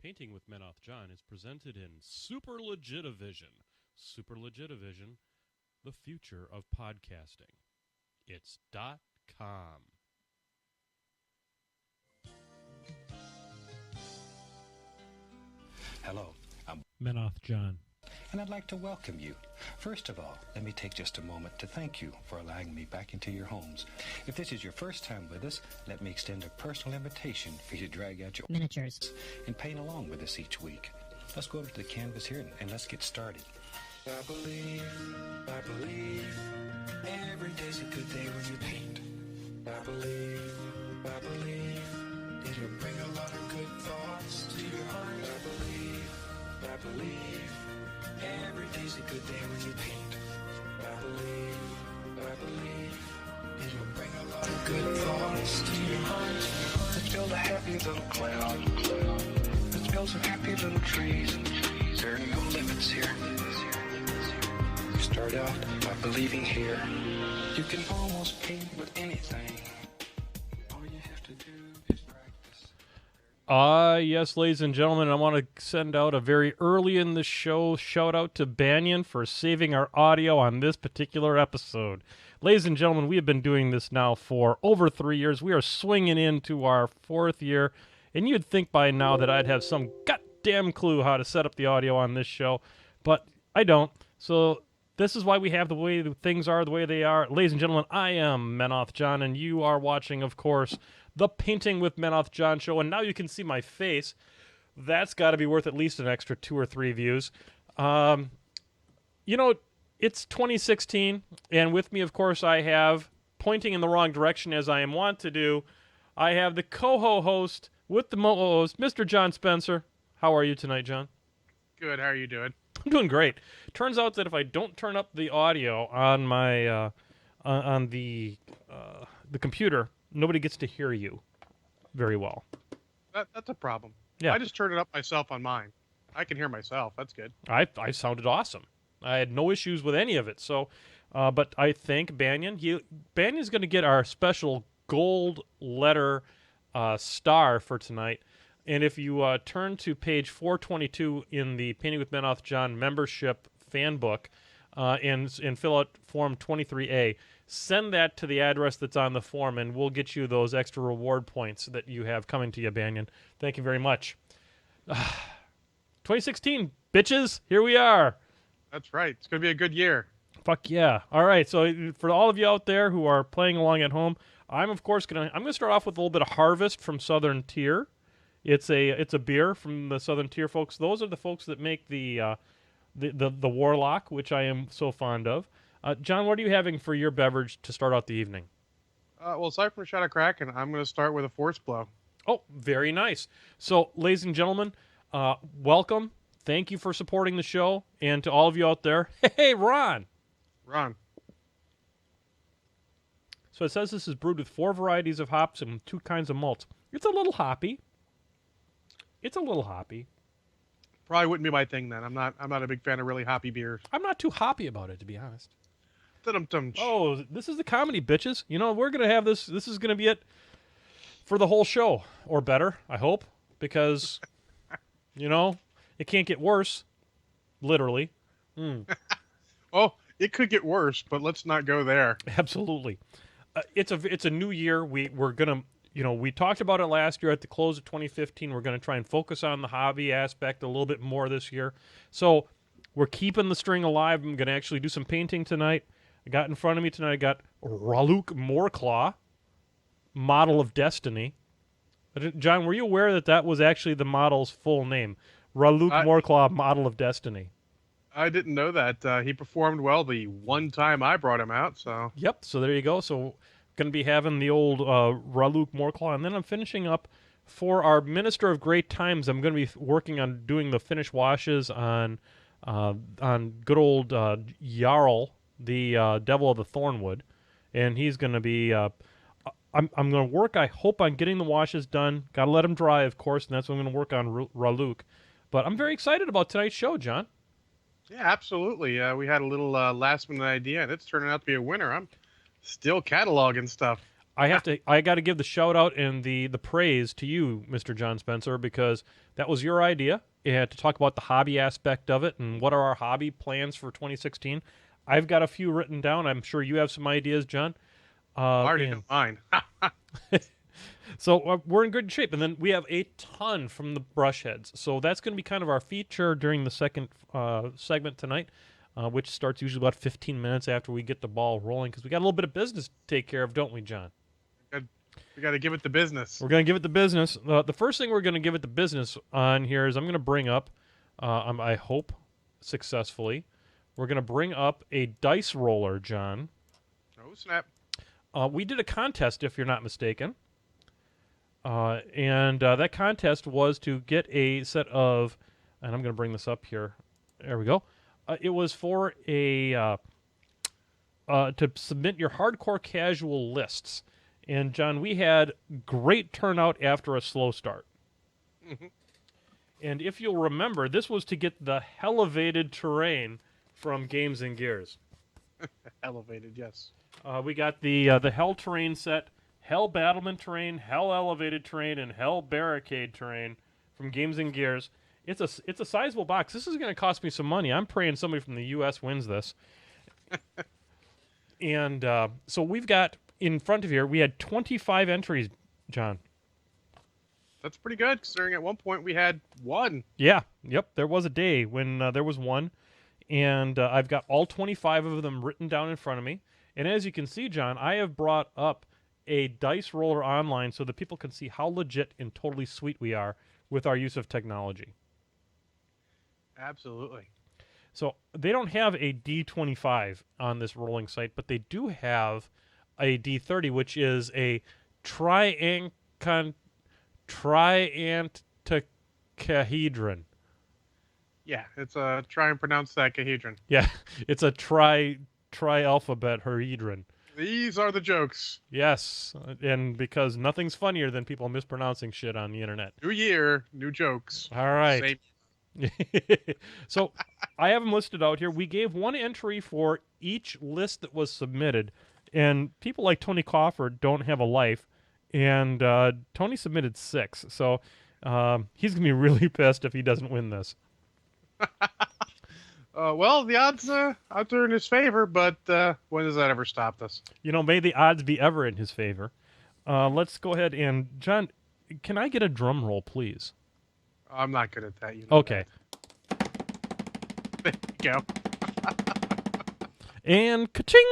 Painting with Menoth John is presented in Super Legitivision. Super Legitivision, the future of podcasting. It's .com. Hello, I'm Menoth John. and I'd like to welcome you. First of all, let me take just a moment to thank you for allowing me back into your homes. If this is your first time with us, let me extend a personal invitation for you to drag out your miniatures and paint along with us each week. Let's go over to the canvas here and let's get started. I believe, every day's a good day when you paint. I believe, it'll bring a lot of good thoughts to your heart. I believe, every day's a good day when you paint. I believe, it'll bring a lot of good thoughts to your heart. Let's build a happy little cloud. Let's build some happy little trees. There are no limits here. You start out by believing here. You can almost paint with anything. All you have to do is practice. Yes, ladies and gentlemen, I want to send out a very early in the show shout out to Banyan for saving our audio on this particular episode. Ladies and gentlemen, we have been doing this now for over 3 years. We are swinging into our 4th year, and you'd think by now that I'd have some goddamn clue how to set up the audio on this show, but I don't. So this is why we have the way things are the way they are. Ladies and gentlemen, I am Menoth John, and you are watching, of course, the Painting with Menoth John show, and now you can see my face. That's got to be worth at least an extra 2 or 3 views. It's 2016, and with me, of course, I have, pointing in the wrong direction as I am wont to do, I have the co-host with the mo-host, Mr. John Spencer. How are you tonight, John? Good. How are you doing? I'm doing great. Turns out that if I don't turn up the audio on my on the computer, nobody gets to hear you very well. That's a problem. Yeah. I just turned it up myself on mine. I can hear myself. That's good. I sounded awesome. I had no issues with any of it. So, but I think Banyan's going to get our special gold letter star for tonight. And if you turn to page 422 in the Painting with Menoth John membership fan book and fill out Form 23A, send that to the address that's on the form, and we'll get you those extra reward points that you have coming to you, Banyan. Thank you very much. 2016, bitches, here we are. That's right. It's going to be a good year. Fuck yeah. All right, so for all of you out there who are playing along at home, I'm going to start off with a little bit of Harvest from Southern Tier. It's a beer from the Southern Tier folks. Those are the folks that make the Warlock, which I am so fond of. John, what are you having for your beverage to start out the evening? Well, aside from a shot of Kraken, I'm going to start with a Force Blow. Oh, very nice. So, ladies and gentlemen, welcome. Thank you for supporting the show. And to all of you out there, hey, Ron. So it says this is brewed with 4 varieties of hops and 2 kinds of malts. It's a little hoppy. Probably wouldn't be my thing then. I'm not a big fan of really hoppy beers. I'm not too hoppy about it, to be honest. Dum-dum. Oh, this is the comedy, bitches. We're going to have this. This is going to be it for the whole show. Or better, I hope. Because, it can't get worse. Literally. Oh, it could get worse, but let's not go there. Absolutely. It's a new year. We're going to, we talked about it last year at the close of 2015. We're going to try and focus on the hobby aspect a little bit more this year. So we're keeping the string alive. I'm going to actually do some painting tonight. I got in front of me tonight, I got Raluk Moorclaw, Model of Destiny. John, were you aware that was actually the model's full name? Raluk Moorclaw, Model of Destiny. I didn't know that. He performed well the one time I brought him out. So. Yep, so there you go. So going to be having the old Raluk Moorclaw, and then I'm finishing up for our Minister of Great Times. I'm going to be working on doing the finish washes on good old Jarl, the Devil of the Thornwood, and he's going to be. I'm going to work. I hope on getting the washes done. Got to let them dry, of course, and that's what I'm going to work on Raluk. But I'm very excited about tonight's show, John. Yeah, absolutely. We had a little last minute idea, and it's turning out to be a winner. I'm still cataloging stuff. I got to give the shout out and the praise to you, Mr. John Spencer, because that was your idea to talk about the hobby aspect of it and what are our hobby plans for 2016. I've got a few written down. I'm sure you have some ideas, John. I already and- know mine. So we're in good shape, and then we have a ton from the Brushheads. So that's going to be kind of our feature during the second segment tonight, which starts usually about 15 minutes after we get the ball rolling, because we got a little bit of business to take care of, don't we, John? We got to give it the business. We're going to give it the business. The first thing we're going to give it the business on here is I'm going to bring up, I hope successfully, we're going to bring up a dice roller, John. Oh, snap. We did a contest, if you're not mistaken. And that contest was to get a set of, and I'm going to bring this up here. There we go. It was for a to submit your hardcore casual lists. And John, we had great turnout after a slow start. And if you'll remember, this was to get the elevated terrain from Games and Gears. Elevated, yes. We got the Hell terrain set, Hell battlement terrain, Hell elevated terrain, and Hell barricade terrain from Games and Gears. It's a sizable box. This is going to cost me some money. I'm praying somebody from the U.S. wins this. And so we've got in front of here, we had 25 entries, John. That's pretty good, considering at one point we had one. Yeah, yep. There was a day when there was one, and I've got all 25 of them written down in front of me. And as you can see, John, I have brought up a dice roller online so that people can see how legit and totally sweet we are with our use of technology. Absolutely. So they don't have a D25 on this rolling site, but they do have a D30, which is a triantahedron. Yeah, it's a try and pronounce that Cahedron. Yeah, it's a tri-alphabet hedron. These are the jokes. Yes, and because nothing's funnier than people mispronouncing shit on the internet. New year, new jokes. All right. Same. So I have them listed out here. We gave one entry for each list that was submitted, and people like Tony Crawford don't have a life, and Tony submitted 6. So he's going to be really pissed if he doesn't win this. Well, the odds are in his favor, but when has that ever stopped us? You know, may the odds be ever in his favor. Let's go ahead and, John, can I get a drum roll, please? I'm not good at that. You know Okay. that. There you go. And ka-ching!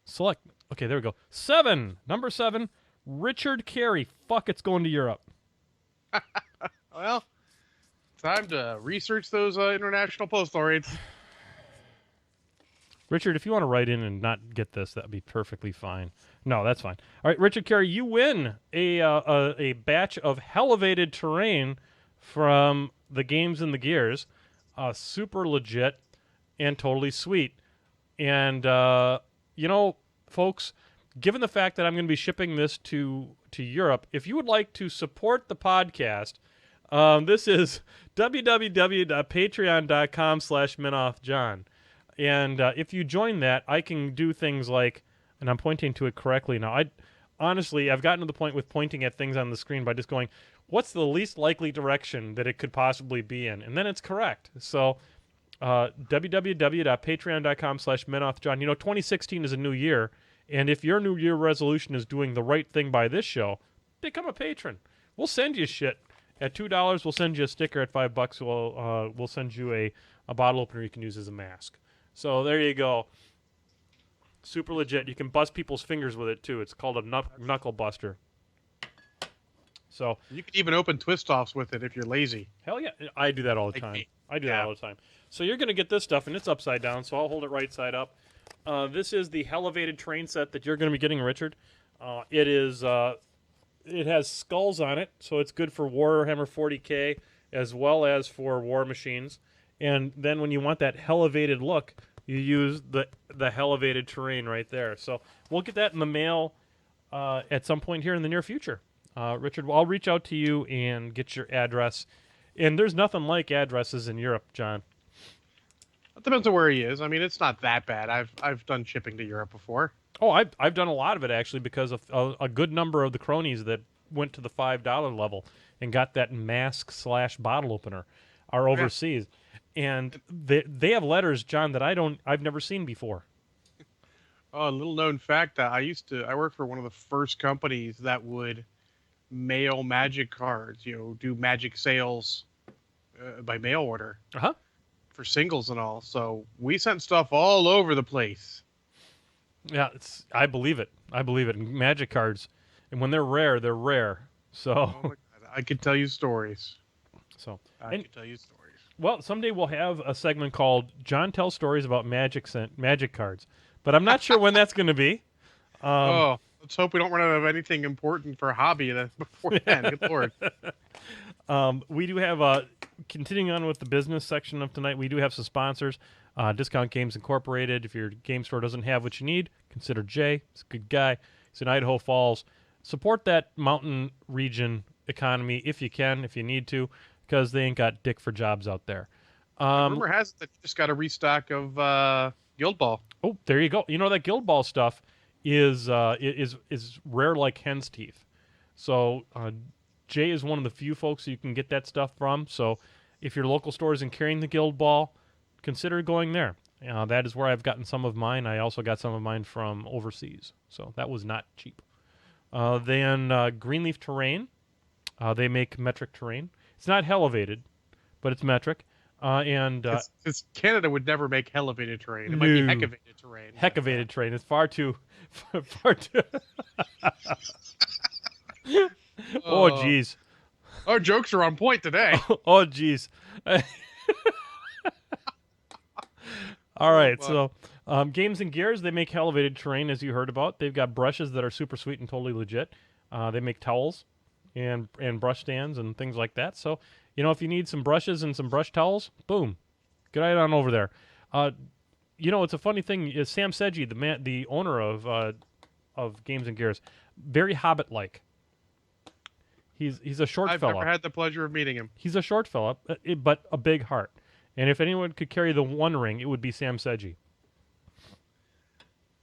Select. Okay, there we go. 7. Number 7, Richard Carey. Fuck, it's going to Europe. Well, time to research those international postal rates. Richard, if you want to write in and not get this, that'd be perfectly fine. No, that's fine. All right, Richard Carey, you win a batch of elevated terrain from the Games and the Gears. Super legit and totally sweet. And, you know, folks, given the fact that I'm going to be shipping this to Europe, if you would like to support the podcast, this is www.patreon.com/minoffjohn. And if you join that, I can do things like, and I'm pointing to it correctly now. Honestly, I've gotten to the point with pointing at things on the screen by just going, what's the least likely direction that it could possibly be in? And then it's correct. So www.patreon.com/minoffjohn. You know, 2016 is a new year. And if your New Year resolution is doing the right thing by this show, become a patron. We'll send you shit. At $2, we'll send you a sticker. At $5, we'll send you a bottle opener you can use as a mask. So there you go. Super legit. You can bust people's fingers with it, too. It's called a knuckle buster. So You can even open twist-offs with it if you're lazy. hell yeah. I do that all the Like time. me. I do that Yeah. all the time. So you're going to get this stuff, and it's upside down, so I'll hold it right side up. This is the elevated train set that you're going to be getting, Richard. It has skulls on it, so it's good for Warhammer 40K as well as for War Machines. And then when you want that elevated look, you use the elevated terrain right there. So we'll get that in the mail at some point here in the near future. Richard, I'll reach out to you and get your address. And there's nothing like addresses in Europe, John. It depends on where he is. I mean, it's not that bad. I've done shipping to Europe before. Oh, I've done a lot of it actually because of a good number of the cronies that went to the $5 level and got that mask/bottle opener are Oh, yeah. overseas, and they have letters, John, that I've never seen before. Oh, a little known fact. I worked for one of the first companies that would mail magic cards. Do magic sales by mail order Uh huh. for singles and all. So we sent stuff all over the place. Yeah, I believe it. I believe it. Magic cards, and when they're rare, they're rare. So, Oh my God, I could tell you stories. so I and could tell you stories. well, someday we'll have a segment called "John Tells Stories About Magic Cards," but I'm not sure when that's going to be. Oh, let's hope we don't run out of anything important for a hobby before then. Good Lord. We do have continuing on with the business section of tonight. We do have some sponsors. Discount Games Incorporated. If your game store doesn't have what you need, consider Jay. He's a good guy. He's in Idaho Falls. Support that mountain region economy if you can, if you need to, because they ain't got dick for jobs out there. Rumor has it that you just got a restock of Guild Ball. Oh, there you go. You know that Guild Ball stuff is rare like hen's teeth. So Jay is one of the few folks you can get that stuff from. So if your local store isn't carrying the Guild Ball, consider going there. That is where I've gotten some of mine. I also got some of mine from overseas, so that was not cheap. Then Greenleaf Terrain. They make metric terrain. It's not elevated, but it's metric. Because Canada would never make elevated terrain. It might be No. heckavated terrain. Heckavated terrain. It's far too, far too. Oh, jeez. Our jokes are on point today. Oh, jeez. All right, so Games and Gears, they make elevated terrain, as you heard about. They've got brushes that are super sweet and totally legit. They make towels and brush stands and things like that. So, if you need some brushes and some brush towels, boom, get right on over there. It's a funny thing. Is Sam Sedgy, the owner of Games and Gears, very Hobbit-like. He's a short I've fella. never had the pleasure of meeting him. He's a short fella, but a big heart. And if anyone could carry the One Ring, it would be Sam Sedgy.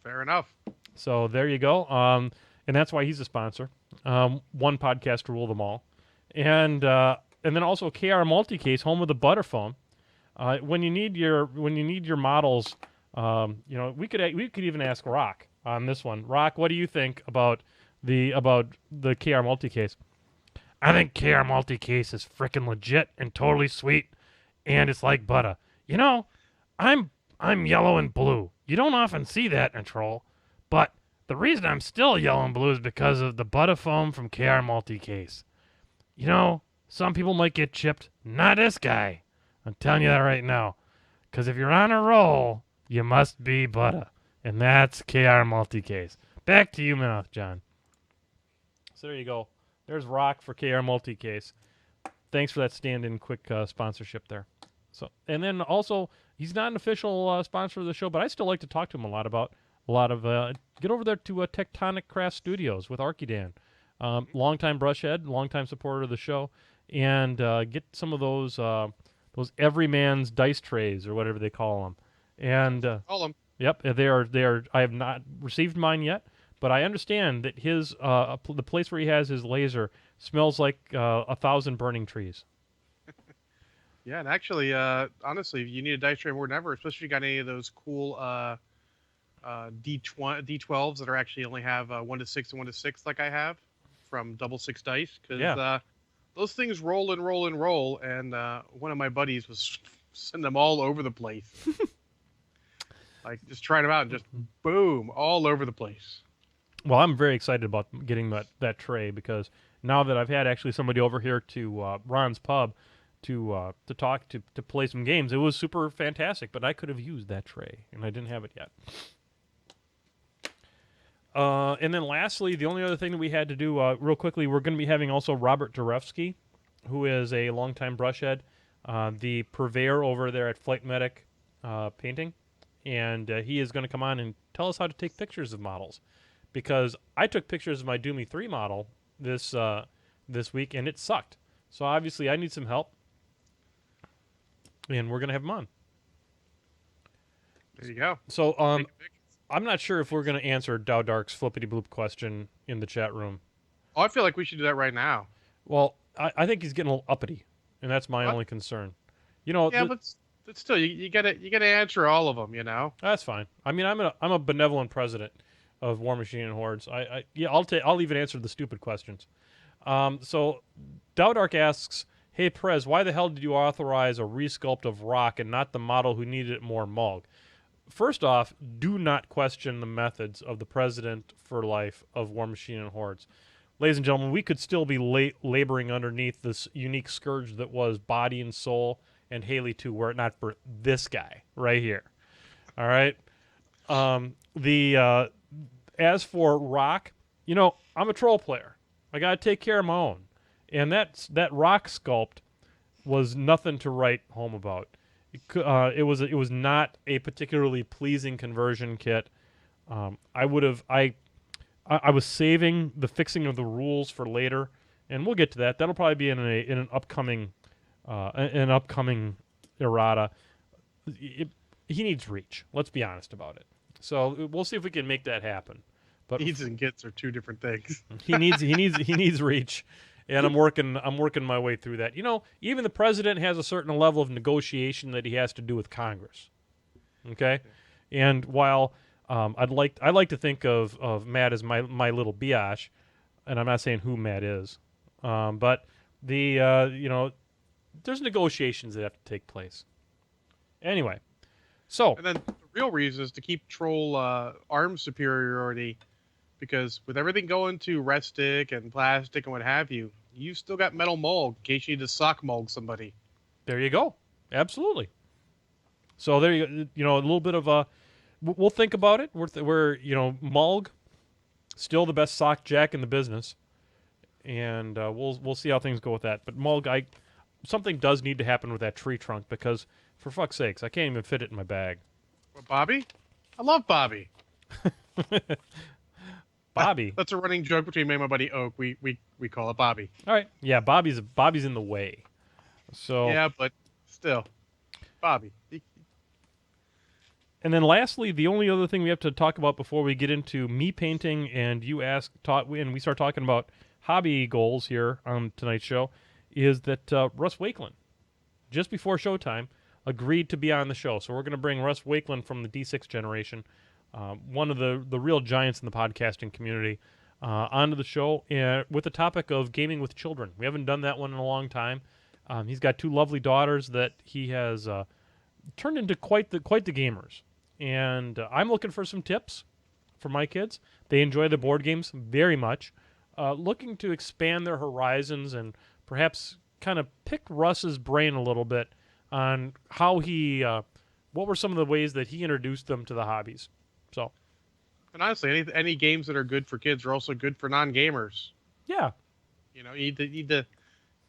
Fair enough. So there you go. And that's why he's a sponsor. One podcast to rule them all. And then also KR Multicase, home of the Butterphone. When you need your models, we could even ask Rock on this one. Rock, what do you think about the KR Multicase? I think KR Multicase is freaking legit and totally sweet, and it's like butter. I'm yellow and blue. You don't often see that in Troll, but the reason I'm still yellow and blue is because of the butter foam from KR Multicase. Some people might get chipped. Not this guy. I'm telling you that right now. Because if you're on a roll, you must be butter. And that's KR Multicase. Back to you, John. So there you go. There's Rock for KR Multicase. Thanks for that stand-in quick sponsorship there. So, and then also, he's not an official sponsor of the show, but I still like to talk to him a lot about get over there to Tectonic Craft Studios with Archidan. Longtime Brushhead, longtime supporter of the show, and get some of those everyman's dice trays or whatever they call them. And Call him. yep, they are. I have not received mine yet, but I understand that the place where he has his laser smells like 1,000 burning trees. Yeah, and actually, honestly, you need a dice tray more than ever, especially if you got any of those cool D12s that are actually only have 1 to 6 and 1 to 6 like I have from Double Six Dice. Because those things roll and roll and roll, and one of my buddies was sending them all over the place. Like, just trying them out and just boom, all over the place. Well, I'm very excited about getting that tray because now that I've had actually somebody over here to Ron's Pub to talk to play some games, it was super fantastic. But I could have used that tray, and I didn't have it yet. And then lastly, the only other thing that we had to do real quickly, we're going to be having also Robert Dorefsky, who is a longtime brushhead, the purveyor over there at Flight Medic Painting, and he is going to come on and tell us how to take pictures of models. Because I took pictures of my Doomy 3 model this week, and it sucked. So obviously I need some help, and we're going to have him on. There you go. So Take a pick. I'm not sure if we're going to answer Dow Dark's flippity bloop question in the chat room. Oh, I feel like we should do that right now. Well, I think he's getting a little uppity, and that's my What? only concern. You know, Yeah, but still, you gotta answer all of them. You know. that's fine. I mean, I'm a benevolent president of War Machine and Hordes. Yeah, I'll even answer the stupid questions. So Dowdark asks, "Hey Prez, why the hell did you authorize a resculpt of Rock and not the model who needed it more, Mulg?" First off, do not question the methods of the president for life of War Machine and Hordes. Ladies and gentlemen, we could still be laboring underneath this unique scourge that was Body and Soul and Haley 2, were it not for this guy right here. All right. As for Rock, you know, I'm a troll player. I got to take care of my own, and that Rock sculpt was nothing to write home about. It was not a particularly pleasing conversion kit. I was saving the fixing of the rules for later, and we'll get to that. That'll probably be in an upcoming errata. He needs reach. Let's be honest about it. So we'll see if we can make that happen. But Needs and gets are two different things. he needs reach, and I'm working my way through that. You know, even the president has a certain level of negotiation that he has to do with Congress. Okay, and while I like to think of Matt as my little biatch, and I'm not saying who Matt is, but you know, there's negotiations that have to take place. Anyway, so And then the real reason is to keep troll arms superiority, because with everything going to restic and plastic and what have you, you've still got metal mold in case you need to sock mold somebody. there you go. Absolutely. So there you know, a little bit of a. We'll think about it. We're you know, Mulg, still the best sock jack in the business, and we'll see how things go with that. But Mulg, something does need to happen with that tree trunk, because for fuck's sakes, I can't even fit it in my bag. What, Bobby? I love Bobby. Bobby. That's a running joke between me and my buddy Oak. We call it Bobby. All right. Yeah, Bobby's in the way. So Yeah, but still, Bobby. And then lastly, the only other thing we have to talk about before we get into me painting and and we start talking about hobby goals here on tonight's show, is that Russ Wakeland, just before showtime, agreed to be on the show. So we're going to bring Russ Wakeland from the D6 generation, one of the real giants in the podcasting community, onto the show with the topic of gaming with children. We haven't done that one in a long time. He's got two lovely daughters that he has turned into quite the gamers. And I'm looking for some tips for my kids. They enjoy the board games very much. Looking to expand their horizons and perhaps kind of pick Russ's brain a little bit on how what were some of the ways that he introduced them to the hobbies. So, And honestly, any games that are good for kids are also good for non-gamers. yeah, You know, you need to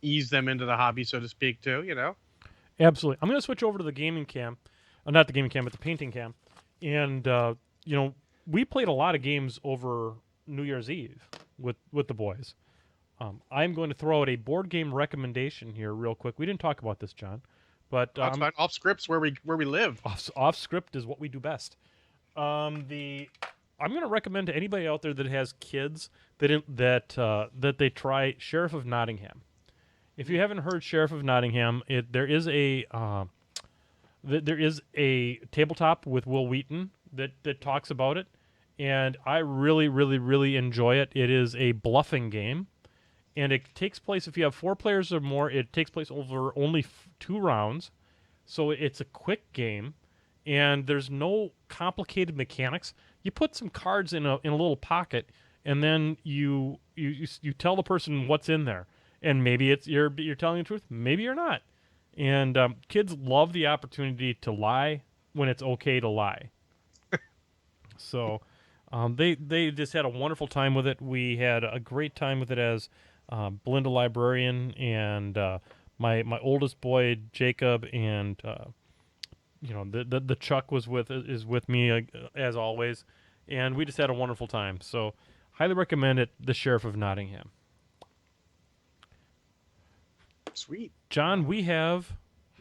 ease them into the hobby, so to speak, too. You know. absolutely. I'm going to switch over to the gaming cam. Not the gaming cam, but the painting cam. And, you know, we played a lot of games over New Year's Eve with the boys. I'm going to throw out a board game recommendation here real quick. We didn't talk about this, John. But That's fine. Off scripts where we live. off script is what we do best. I'm going to recommend to anybody out there that has kids that they try Sheriff of Nottingham. If you haven't heard Sheriff of Nottingham, there is a tabletop with Will Wheaton that talks about it, and I really, really, really enjoy it. It is a bluffing game, and it takes place, if you have 4 players or more, it takes place over only 2 rounds, so it's a quick game, and there's no complicated mechanics. You put some cards in a little pocket, and then you tell the person what's in there, and maybe you're telling the truth, maybe you're not. And kids love the opportunity to lie when it's okay to lie. So they just had a wonderful time with it. We had a great time with it as Belinda Librarian and my oldest boy Jacob, and you know, the Chuck is with me as always, and we just had a wonderful time. So highly recommend it. The Sheriff of Nottingham. Sweet. John, we have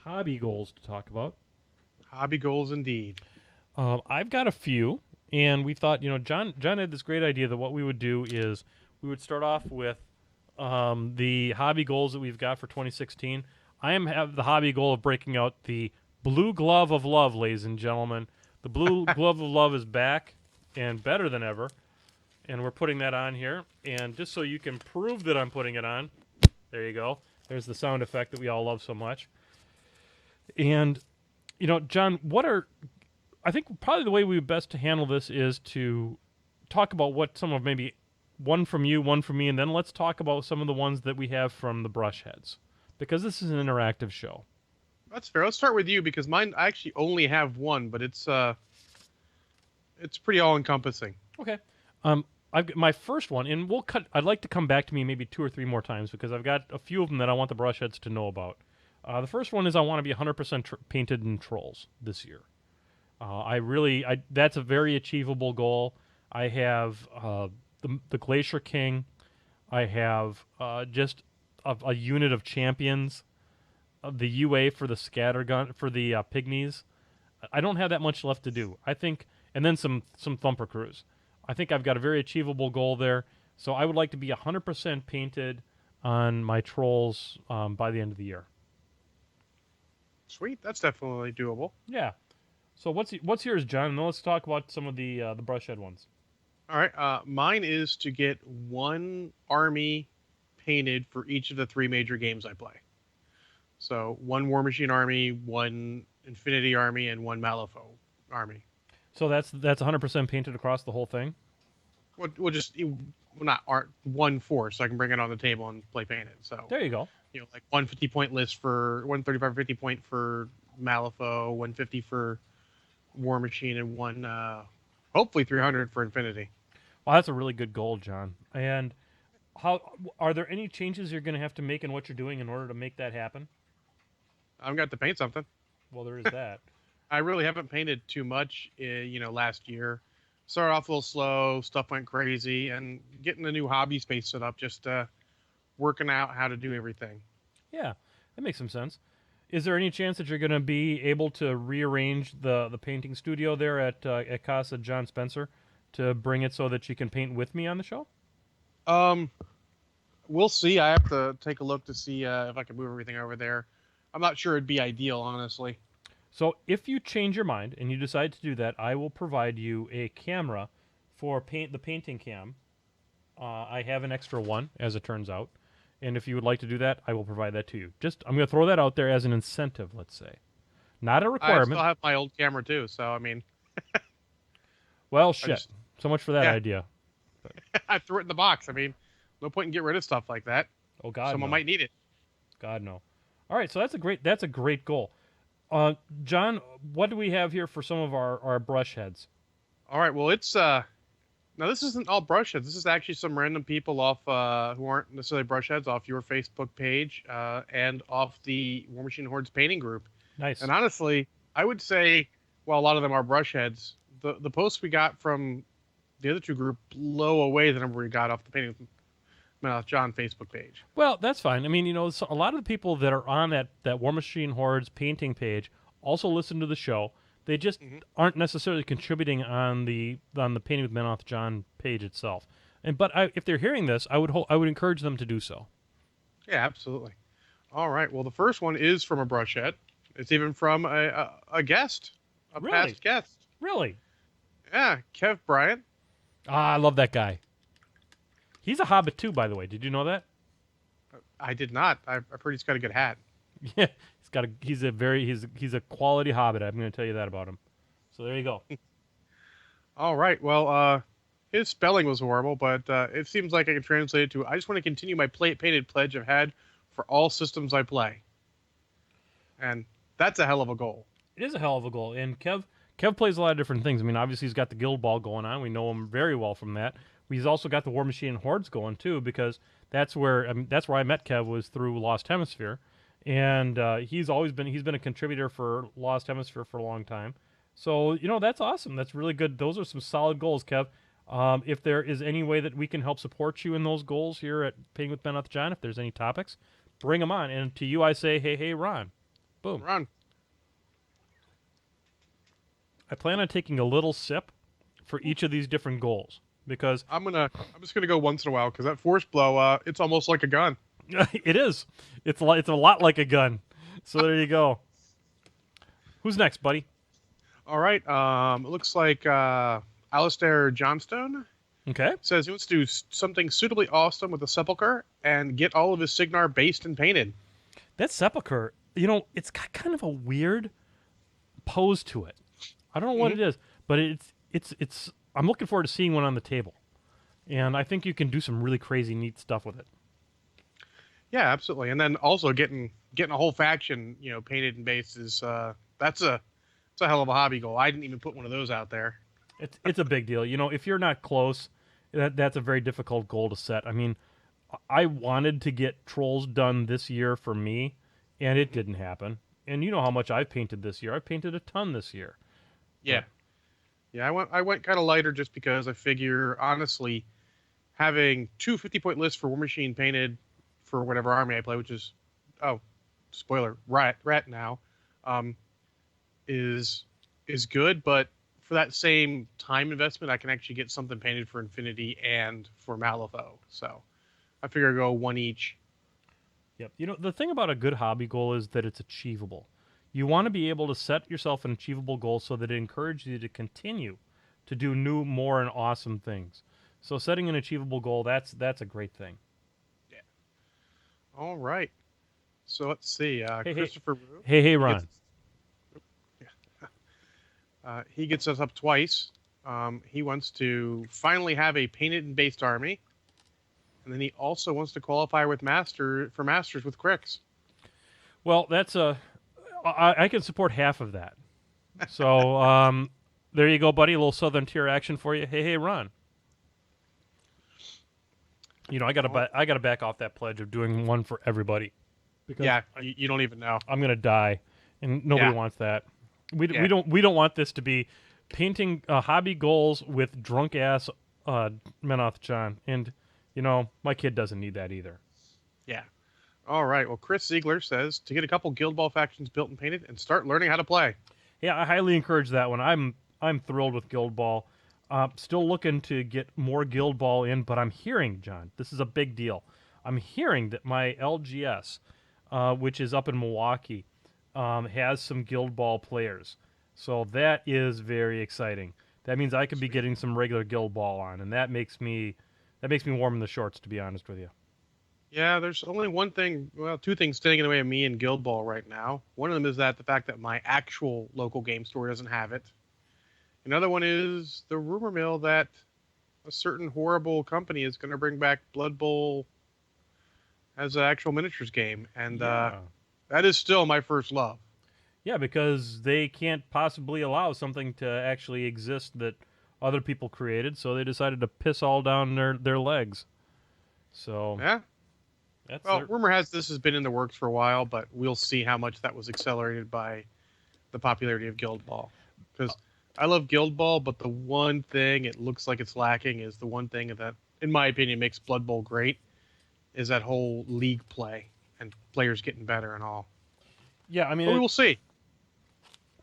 hobby goals to talk about. Hobby goals indeed. I've got a few, and we thought, John had this great idea that what we would do is we would start off with the hobby goals that we've got for 2016. Have the hobby goal of breaking out the blue glove of love, ladies and gentlemen. The blue glove of love is back and better than ever, and we're putting that on here. And just so you can prove that I'm putting it on, there you go. There's the sound effect that we all love so much. And, John, I think probably the way we would best to handle this is to talk about what some of maybe one from you, one from me, and then let's talk about some of the ones that we have from the Brushheads, because this is an interactive show. That's fair. Let's start with you because mine I actually only have one, but it's pretty all encompassing. Okay. I've got my first one, and I'd like to come back to me maybe 2 or 3 more times because I've got a few of them that I want the Brushheads to know about. The first one is I want to be 100% painted in Trolls this year. That's a very achievable goal. I have the Glacier King. I have just a unit of champions. The UA for the scattergun for the pygmies. I don't have that much left to do. I think, and then some thumper crews. I think I've got a very achievable goal there. So I would like to be 100% painted on my Trolls by the end of the year. Sweet, that's definitely doable. Yeah. So what's yours, John? And then let's talk about some of the Brushhead ones. All right. Mine is to get one army painted for each of the 3 major games I play. So one War Machine army, one Infinity army, and one Malifaux army. So that's 100% painted across the whole thing? We'll just not one force, so I can bring it on the table and play painted. So there you go. Like 150 point list for 135, 50 point for Malifaux, 150 for War Machine, and one hopefully 300 for Infinity. Well, that's a really good goal, John. And how are there any changes you're going to have to make in what you're doing in order to make that happen? I've got to paint something. Well, there is that. I really haven't painted too much, last year. Started off a little slow, stuff went crazy, and getting a new hobby space set up, just working out how to do everything. Yeah, that makes some sense. Is there any chance that you're going to be able to rearrange the painting studio there at Casa John Spencer to bring it so that you can paint with me on the show? We'll see. I have to take a look to see if I can move everything over there. I'm not sure it'd be ideal, honestly. So if you change your mind and you decide to do that, I will provide you a camera for the painting cam. I have an extra one, as it turns out. And if you would like to do that, I will provide that to you. I'm going to throw that out there as an incentive, let's say. Not a requirement. I still have my old camera, too, so, I mean... Well, shit. So much for that idea. I threw it in the box. I mean, no point in getting rid of stuff like that. Oh, God, Someone might need it. God, no. All right, so that's a great goal. John, what do we have here for some of our Brushheads? All right, well, it's... Now, this isn't all Brushheads. This is actually some random people off who aren't necessarily Brushheads off your Facebook page and off the War Machine Hordes painting group. Nice. And honestly, I would say, while a lot of them are Brushheads, the posts we got from the other 2 group blow away the number we got off the Painting with John Facebook page. Well, that's fine. I mean, a lot of the people that are on that War Machine Hordes painting page also listen to the show. They just aren't necessarily contributing on the Painting with Menoth John page itself. But if they're hearing this, I would encourage them to do so. Yeah, absolutely. All right. Well, the first one is from a Brushhead. It's even from a guest, past guest. Really? Yeah, Kev Bryant. I love that guy. He's a Hobbit too, by the way. Did you know that? I did not. I've heard he's got a good hat. Yeah, he's a quality Hobbit. I'm going to tell you that about him. So there you go. All right. Well, his spelling was horrible, but it seems like I can translate it to, I just want to continue my painted pledge I've had for all systems I play. And that's a hell of a goal. It is a hell of a goal. And Kev plays a lot of different things. I mean, obviously he's got the Guild Ball going on. We know him very well from that. He's also got the War Machine Hordes going too, because that's where I met Kev, was through Lost Hemisphere. And he's been a contributor for Lost Hemisphere for a long time. So, that's awesome. That's really good. Those are some solid goals, Kev. If there is any way that we can help support you in those goals here at Painting with Menoth John, if there's any topics, bring them on. And to you, I say, hey, Ron. Boom. Ron. I plan on taking a little sip for each of these different goals because I'm just gonna go once in a while because that force blow, it's almost like a gun. it is. It's a lot like a gun. So there you go. Who's next, buddy? All right. It looks like Alistair Johnstone Okay. says he wants to do something suitably awesome with the Sepulchre and get all of his Signar based and painted. That Sepulchre, it's got kind of a weird pose to it. I don't know what it is, but it's. I'm looking forward to seeing one on the table, and I think you can do some really crazy, neat stuff with it. Yeah, absolutely. And then also getting a whole faction, painted and based is it's a hell of a hobby goal. I didn't even put one of those out there. It's a big deal. If you're not close, that's a very difficult goal to set. I mean, I wanted to get Trolls done this year for me, and it didn't happen. And you know how much I've painted this year. I've painted a ton this year. Yeah. Yeah, I went kind of lighter just because I figure, honestly, having two 50-point lists for War Machine painted for whatever army I play, which is, spoiler, rat now, is good, but for that same time investment, I can actually get something painted for Infinity and for Malifaux. So I figure I go one each. Yep. The thing about a good hobby goal is that it's achievable. You want to be able to set yourself an achievable goal so that it encourages you to continue to do new, more, and awesome things. So setting an achievable goal, that's a great thing. Yeah. All right. So let's see. Christopher Wu. Hey, Ron. He gets us up twice. He wants to finally have a painted and based army. And then he also wants to qualify with Masters with Crix. Well, I can support half of that. So there you go, buddy. A little Southern Tier action for you. Hey, Ron. I gotta back off that pledge of doing one for everybody. Because you don't even know. I'm gonna die, and nobody wants that. We don't want this to be painting hobby goals with drunk ass Menoth John, and my kid doesn't need that either. Yeah. All right. Well, Chris Ziegler says to get a couple Guild Ball factions built and painted and start learning how to play. Yeah, I highly encourage that one. I'm thrilled with Guild Ball. Still looking to get more Guild Ball in, but I'm hearing, John, this is a big deal. I'm hearing that my LGS, which is up in Milwaukee, has some Guild Ball players. So that is very exciting. That means I could be getting some regular Guild Ball on, and that makes me warm in the shorts, to be honest with you. Yeah, there's only two things standing in the way of me and Guild Ball right now. One of them is the fact that my actual local game store doesn't have it. Another one is the rumor mill that a certain horrible company is going to bring back Blood Bowl as an actual miniatures game, and that is still my first love. Yeah, because they can't possibly allow something to actually exist that other people created, so they decided to piss all down their legs. So yeah. Rumor has this has been in the works for a while, but we'll see how much that was accelerated by the popularity of Guild Ball. Because I love Guild Ball, but the one thing it looks like it's lacking is the one thing that, in my opinion, makes Blood Bowl great is that whole league play and players getting better and all. Yeah, I mean, but we will see.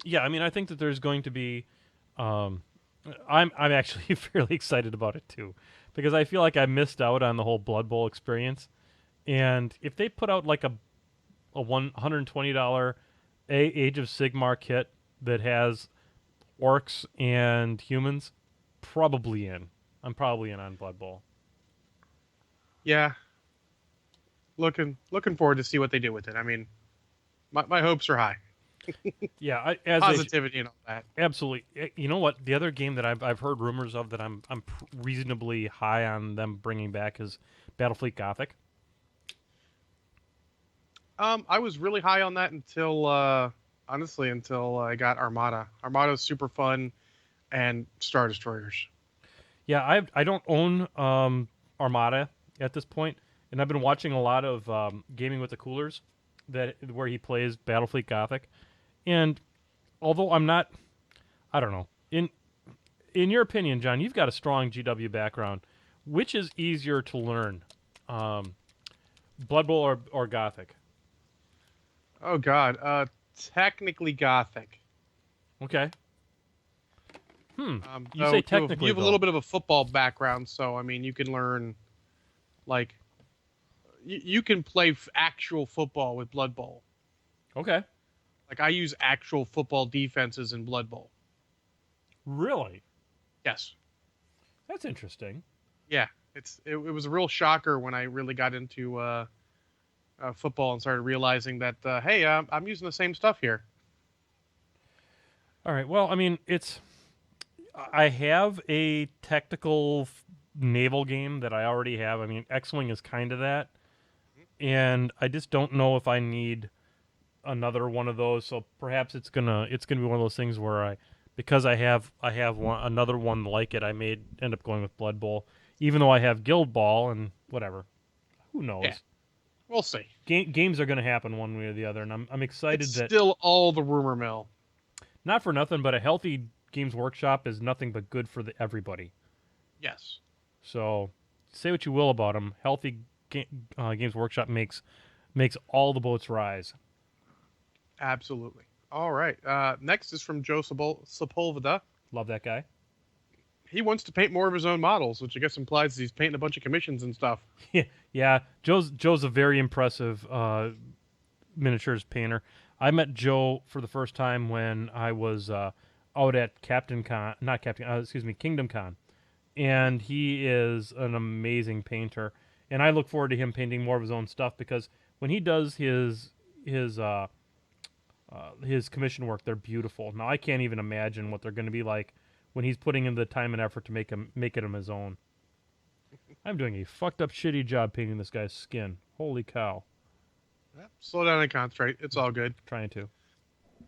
Yeah, I mean, I think that there's going to be. I'm actually fairly excited about it too, because I feel like I missed out on the whole Blood Bowl experience. And if they put out like a $120 Age of Sigmar kit that has orcs and humans, probably in. I'm probably in on Blood Bowl. Yeah. Looking forward to see what they do with it. I mean, my hopes are high. Yeah, positivity and all that. Absolutely. You know what? The other game that I've heard rumors of that I'm reasonably high on them bringing back is Battlefleet Gothic. I was really high on that until I got Armada. Armada's super fun, and Star Destroyers. Yeah, I don't own Armada at this point, and I've been watching a lot of Gaming with the Coolers where he plays Battlefleet Gothic. And although I'm not, I don't know. In your opinion, John, you've got a strong GW background. Which is easier to learn, Blood Bowl or Gothic? Oh God, technically Gothic. Okay. You So say you technically, have a though. little bit of a football background, so I mean, you can learn like you can play actual football with Blood Bowl. Okay. Like I use actual football defenses in Blood Bowl. Really? Yes. That's interesting. Yeah. It was a real shocker when I really got into football and started realizing that hey, I'm using the same stuff here. All right. Well, I mean, I have a technical naval game that I already have. I mean, X-Wing is kind of that. And I just don't know if I need another one of those. So perhaps it's gonna be one of those things where because I have another one like it, I may end up going with Blood Bowl, even though I have Guild Ball and whatever. Who Yeah. knows? We'll see. Games are going to happen one way or the other, and I'm excited It's that still all the rumor mill. not for nothing, but a healthy Games Workshop is nothing but good for everybody. Yes. So say what you will about them, healthy Games Workshop makes all the boats rise. Absolutely. All right. Next is from Joe Sepulveda. Love that guy. He wants to paint more of his own models, which I guess implies he's painting a bunch of commissions and stuff. Yeah. Joe's a very impressive miniatures painter. I met Joe for the first time when I was out at Kingdom Con, and he is an amazing painter. And I look forward to him painting more of his own stuff because when he does his commission work, they're beautiful. Now I can't even imagine what they're going to be like when he's putting in the time and effort to make it him his own. I'm doing a fucked up shitty job painting this guy's skin. Holy cow. Slow down and concentrate. It's all good. Trying to.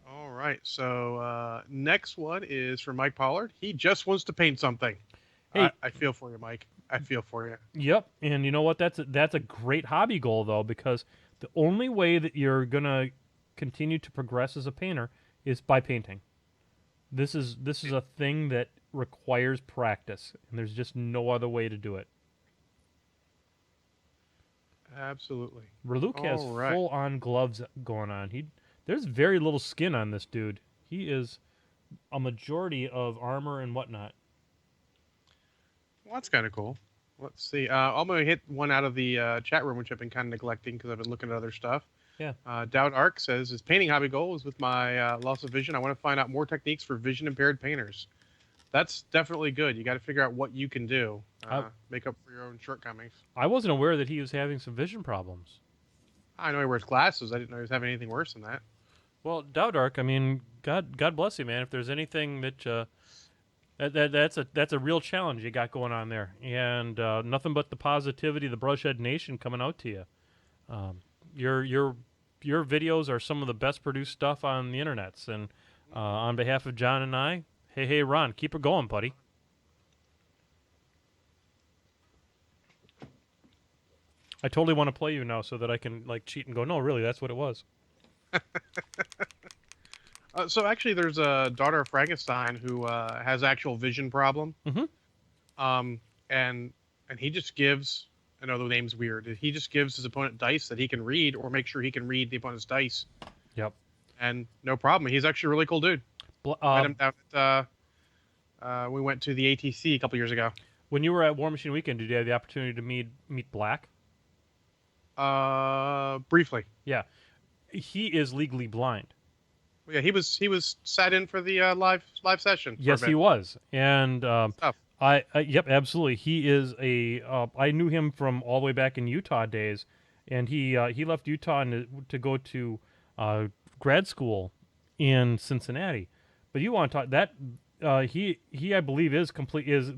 All right. So next one is from Mike Pollard. He just wants to paint something. Hey. I feel for you, Mike. I feel for you. Yep, and you know what? That's a great hobby goal though, because the only way that you're gonna continue to progress as a painter is by painting. This is a thing that requires practice, and there's just no other way to do it. Absolutely. Raluk has All right. full-on gloves going on. There's very little skin on this dude. He is a majority of armor and whatnot. Well, that's kind of cool. Let's see. I'm going to hit one out of the chat room, which I've been kind of neglecting because I've been looking at other stuff. Yeah. Dowd Arc says, his painting hobby goal is with my loss of vision. I want to find out more techniques for vision-impaired painters. That's definitely good. You got to figure out what you can do. Make up for your own shortcomings. I wasn't aware that he was having some vision problems. I know he wears glasses. I didn't know he was having anything worse than that. Well, Dowdark, I mean, God bless you, man. If there's anything that that's a real challenge you got going on there, and nothing but the positivity, the Brushhead Nation coming out to you. Your videos are some of the best produced stuff on the internets, and on behalf of John and I, hey Ron, keep it going, buddy. I totally want to play you now so that I can like cheat and go, no, really, that's what it was. So actually, there's a daughter of Frankenstein who has actual vision problem. Mm-hmm. And he just gives. I know the name's weird. He just gives his opponent dice that he can read, or make sure he can read the opponent's dice. Yep. And no problem. He's actually a really cool dude. Met him down at, we went to the ATC a couple years ago. When you were at War Machine Weekend, did you have the opportunity to meet Black? Briefly. Yeah. He is legally blind. Yeah, he was sat in for the live session. Yes, he was, and yep, absolutely. He is I knew him from all the way back in Utah days, and he left Utah to go to grad school in Cincinnati. But you want to talk that he I believe is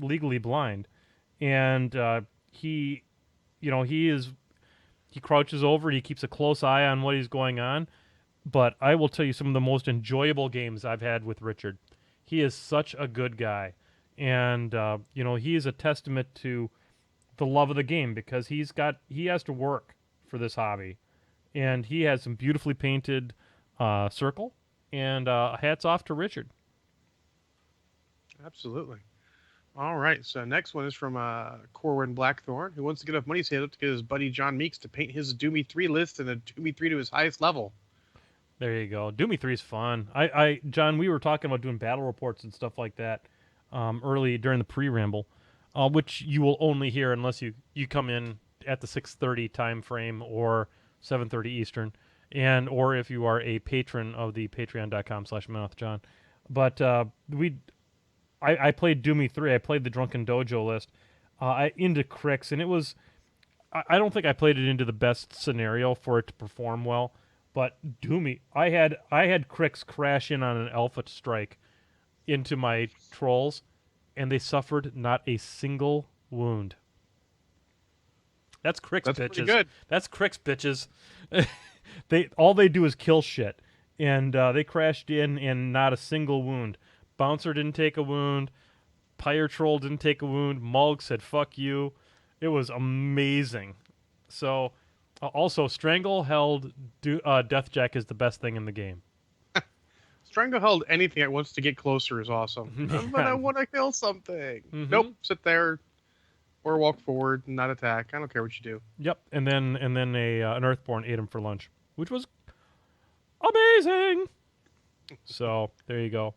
legally blind, and he crouches over. He keeps a close eye on what is going on. But I will tell you some of the most enjoyable games I've had with Richard. He is such a good guy. And, he is a testament to the love of the game because he has to work for this hobby. And he has some beautifully painted circle. And hats off to Richard. Absolutely. All right. So next one is from Corwin Blackthorn, who wants to get enough money saved up to get his buddy John Meeks to paint his Doomy 3 list and a Doomy 3 to his highest level. There you go. Doomy 3 is fun. John, we were talking about doing battle reports and stuff like that. early during the pre-ramble, which you will only hear unless you come in at the 6:30 time frame or 7:30 Eastern, and or if you are a patron of the patreon.com/MouthJohn. But I played Doomy 3. I played the Drunken Dojo list into Crix, and it was. I don't think I played it into the best scenario for it to perform well, but Doomy, I had Crix crash in on an Alpha strike into my trolls, and they suffered not a single wound. That's Crix, That's bitches. pretty good. That's Crix, bitches. All they do is kill shit, and they crashed in and not a single wound. Bouncer didn't take a wound. Pyre Troll didn't take a wound. Mulg said "fuck you." It was amazing. So, also Stranglehold Deathjack is the best thing in the game. Stranglehold anything that wants to get closer is awesome. But I want to kill something. Mhm. Nope, sit there or walk forward and not attack. I don't care what you do. Yep, and then an Earthborn ate him for lunch, which was amazing. So there you go.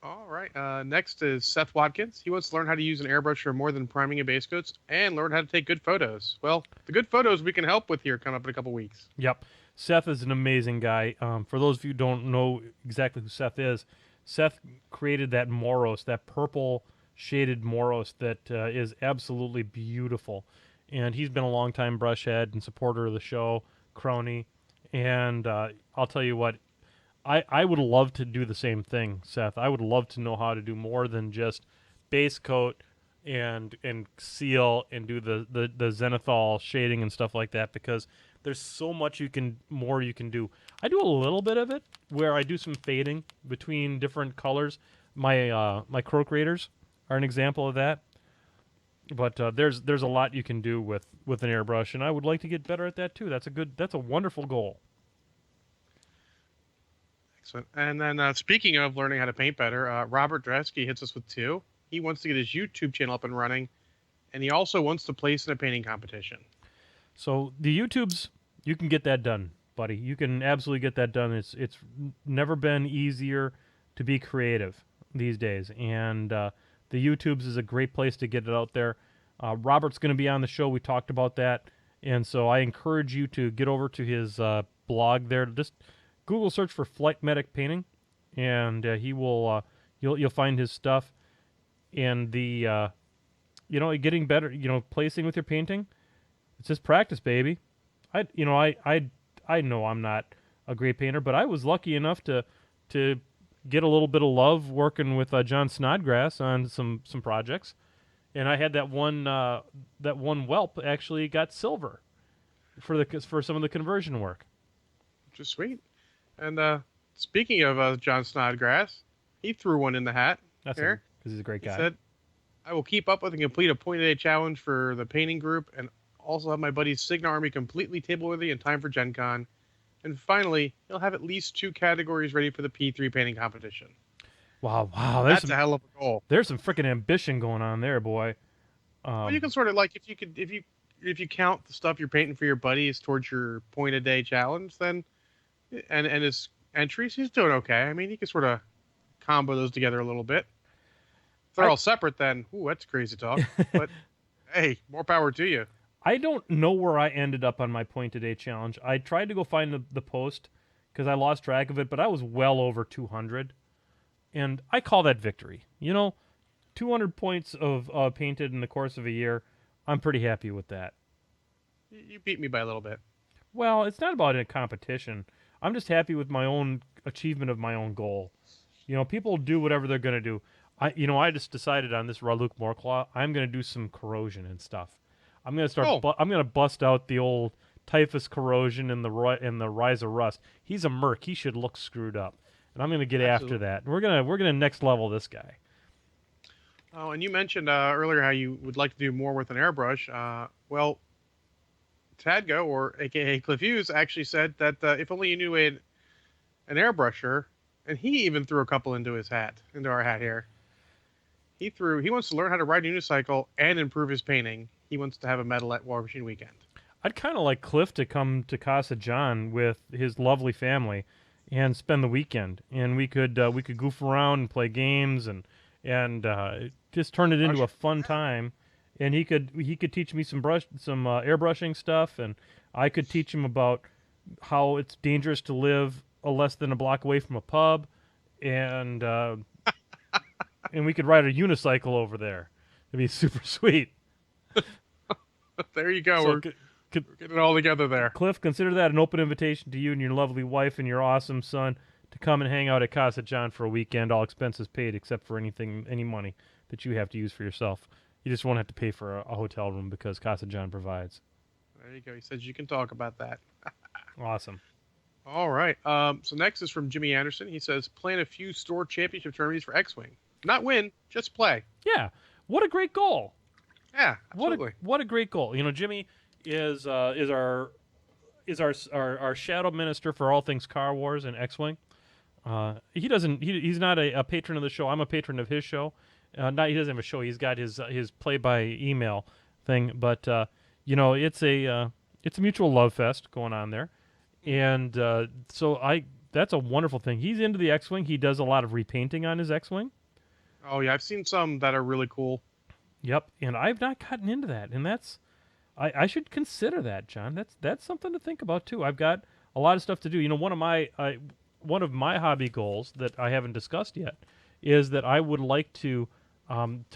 All right. Next is Seth Watkins. He wants to learn how to use an airbrush for more than priming and base coats and learn how to take good photos. Well, the good photos we can help with here coming up in a couple weeks. Yep. Seth is an amazing guy. For those of you who don't know exactly who Seth is, Seth created that Moros, that purple shaded Moros that is absolutely beautiful. And he's been a longtime brushhead and supporter of the show, crony. And I'll tell you what, I would love to do the same thing, Seth. I would love to know how to do more than just base coat and seal and do the zenithal shading and stuff like that, because there's so much more you can do. I do a little bit of it where I do some fading between different colors. My Croak Raiders are an example of that. But there's a lot you can do with an airbrush, and I would like to get better at that too. That's a wonderful goal. Excellent. And then speaking of learning how to paint better, Robert Dresky hits us with 2. He wants to get his YouTube channel up and running, and he also wants to place in a painting competition. So the YouTubes, you can get that done, buddy. You can absolutely get that done. It's never been easier to be creative these days, and the YouTubes is a great place to get it out there. Robert's going to be on the show. We talked about that, and so I encourage you to get over to his blog there. Just Google search for Flight Medic Painting, and he will you'll find his stuff. And the getting better, placing with your painting, it's just practice, baby. I know I'm not a great painter, but I was lucky enough to get a little bit of love working with John Snodgrass on some projects, and I had that one whelp actually got silver for some of the conversion work. Which is sweet. And speaking of John Snodgrass, he threw one in the hat. That's here. Because he's a great guy. He said, I will keep up with and complete a point-a-day challenge for the painting group, and also have my buddy's Signa Army completely table-worthy in time for Gen Con. And finally, he'll have at least 2 categories ready for the P3 painting competition. Wow. That's a hell of a goal. There's some freaking ambition going on there, boy. Well, you can sort of if you count the stuff you're painting for your buddies towards your point-a-day challenge, then and his entries, he's doing okay. I mean, you can sort of combo those together a little bit. If they're all separate, then that's crazy talk. But hey, more power to you. I don't know where I ended up on my point-a-day challenge. I tried to go find the post because I lost track of it, but I was well over 200. And I call that victory. 200 points of painted in the course of a year, I'm pretty happy with that. You beat me by a little bit. Well, it's not about a competition. I'm just happy with my own achievement of my own goal. People do whatever they're going to do. I just decided on this Raluk Morclaw, I'm going to do some corrosion and stuff. I'm going to start. I'm going to bust out the old Typhus corrosion and the Rise of Rust. He's a merc. He should look screwed up, and I'm going to get after that. We're gonna next level this guy. Oh, and you mentioned earlier how you would like to do more with an airbrush. Well, Tadgo, or AKA Cliff Hughes, actually said that if only you knew an airbrusher, and he even threw a couple into our hat here. He wants to learn how to ride a unicycle and improve his painting. He wants to have a medal at War Machine Weekend. I'd kind of like Cliff to come to Casa John with his lovely family and spend the weekend, and we could goof around and play games and and just turn it into a fun time. And he could teach me some airbrushing stuff, and I could teach him about how it's dangerous to live less than a block away from a pub, and and we could ride a unicycle over there. It'd be super sweet. There you go. So We're getting it all together there. Cliff, consider that an open invitation to you and your lovely wife and your awesome son to come and hang out at Casa John for a weekend, all expenses paid except for any money that you have to use for yourself. You just won't have to pay for a hotel room because Casa John provides. There you go. He says you can talk about that. Awesome. All right. So next is from Jimmy Anderson. He says, plan a few store championship tournaments for X-Wing. Not win, just play. Yeah. What a great goal. Yeah, absolutely. What a great goal. You know, Jimmy is our shadow minister for all things Car Wars and X-Wing. He's not a patron of the show. I'm a patron of his show. He doesn't have a show. He's got his play by email thing, but you know, it's a mutual love fest going on there, and so that's a wonderful thing. He's into the X-Wing. He does a lot of repainting on his X-Wing. Oh yeah, I've seen some that are really cool. Yep, and I've not gotten into that, and I should consider that, John. That's something to think about too. I've got a lot of stuff to do. You know, one of my hobby goals that I haven't discussed yet is that I would like to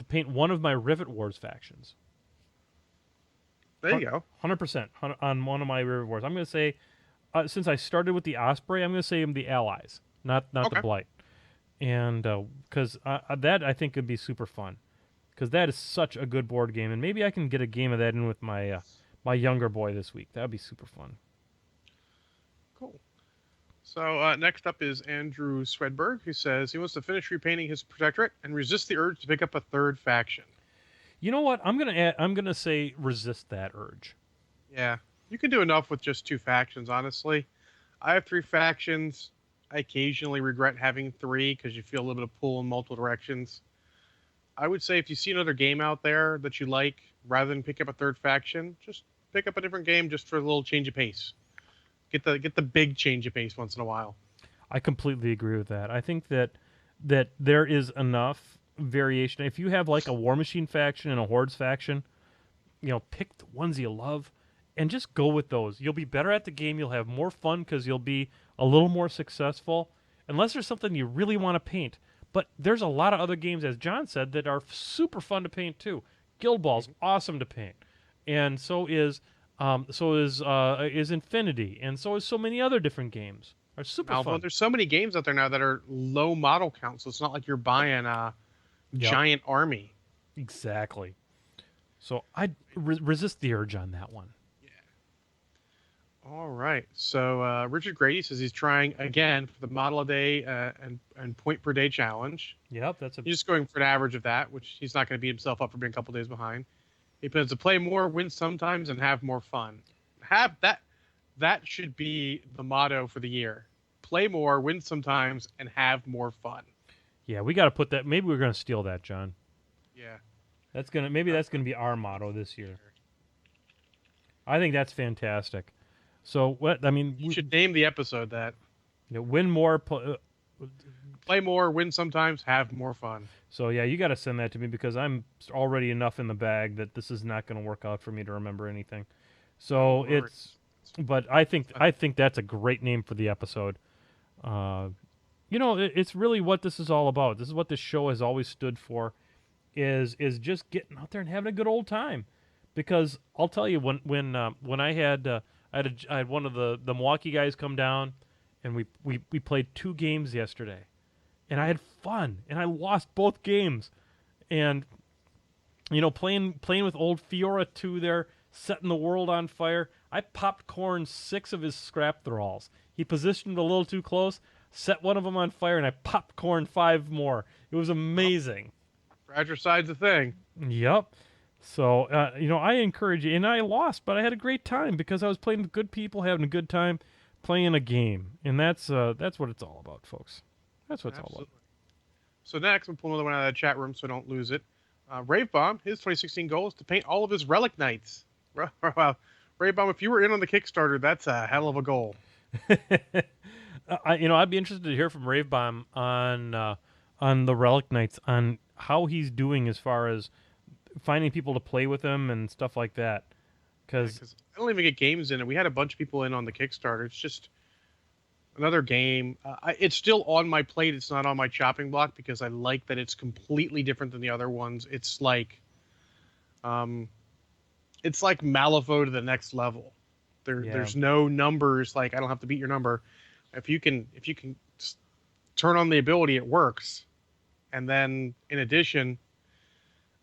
paint one of my Rivet Wars factions. There you go. 100% on one of my Rivet Wars. I'm going to say, since I started with the Osprey, I'm going to say the Allies, not Okay. the Blight, and because that I think could be super fun, because that is such a good board game, and maybe I can get a game of that in with my my younger boy this week. That would be super fun. Cool. So next up is Andrew Swedberg, who says he wants to finish repainting his Protectorate and resist the urge to pick up a third faction. You know what? I'm gonna say resist that urge. Yeah, you can do enough with just 2 factions, honestly. I have 3 factions. I occasionally regret having 3 because you feel a little bit of pull in multiple directions. I would say if you see another game out there that you like, rather than pick up a third faction, just pick up a different game just for a little change of pace. Get the big change of pace once in a while. I completely agree with that. I think that there is enough variation. If you have like a War Machine faction and a Hordes faction, you know, pick the ones you love and just go with those. You'll be better at the game. You'll have more fun because you'll be a little more successful. Unless there's something you really want to paint. But there's a lot of other games, as John said, that are super fun to paint too. Guild Ball's awesome to paint, and so is Infinity, and so is so many other different games. Are super fun. There's so many games out there now that are low model count, so it's not like you're buying a giant army. Exactly. So I'd resist the urge on that one. All right. So Richard Grady says he's trying again for the model a day and point per day challenge. Yep, He's just going for an average of that, which he's not going to beat himself up for being a couple days behind. He plans to play more, win sometimes, and have more fun. Have that. That should be the motto for the year. Play more, win sometimes, and have more fun. Yeah, we got to put that. Maybe we're going to steal that, John. Yeah. That's gonna be our motto this year. I think that's fantastic. So what I mean, You should name the episode that. You know, win more. Play more, win sometimes, have more fun. So yeah, you got to send that to me because I'm already enough in the bag that this is not going to work out for me to remember anything. So but I think that's a great name for the episode. You know, it's really what this is all about. This is what this show has always stood for, is just getting out there and having a good old time. Because I'll tell you, when I had one of the Milwaukee guys come down, and we played 2 games yesterday, and I had fun, and I lost both games, and you know, playing with old Fiora 2 there, setting the world on fire. I popped corn 6 of his scrap thralls. He positioned a little too close, set one of them on fire, and I popped corn 5 more. It was amazing. Fratricide's a thing. Yep. So, you know, I encourage you, and I lost, but I had a great time because I was playing with good people, having a good time, playing a game, and that's what it's all about, folks. That's what it's all about. So next, we'll pull another one out of the chat room so I don't lose it. Rave Bomb, his 2016 goal is to paint all of his Relic Knights. Wow. Rave Bomb, if you were in on the Kickstarter, that's a hell of a goal. I'd be interested to hear from Rave Bomb on the Relic Knights. On how he's doing as far as finding people to play with him and stuff like that. Because I don't even get games in it. We had a bunch of people in on the Kickstarter. It's just another game. It's still on my plate. It's not on my chopping block because I like that it's completely different than the other ones. It's like Malifaux to the next level. There's no numbers. Like, I don't have to beat your number. If you can turn on the ability, it works. And then in addition,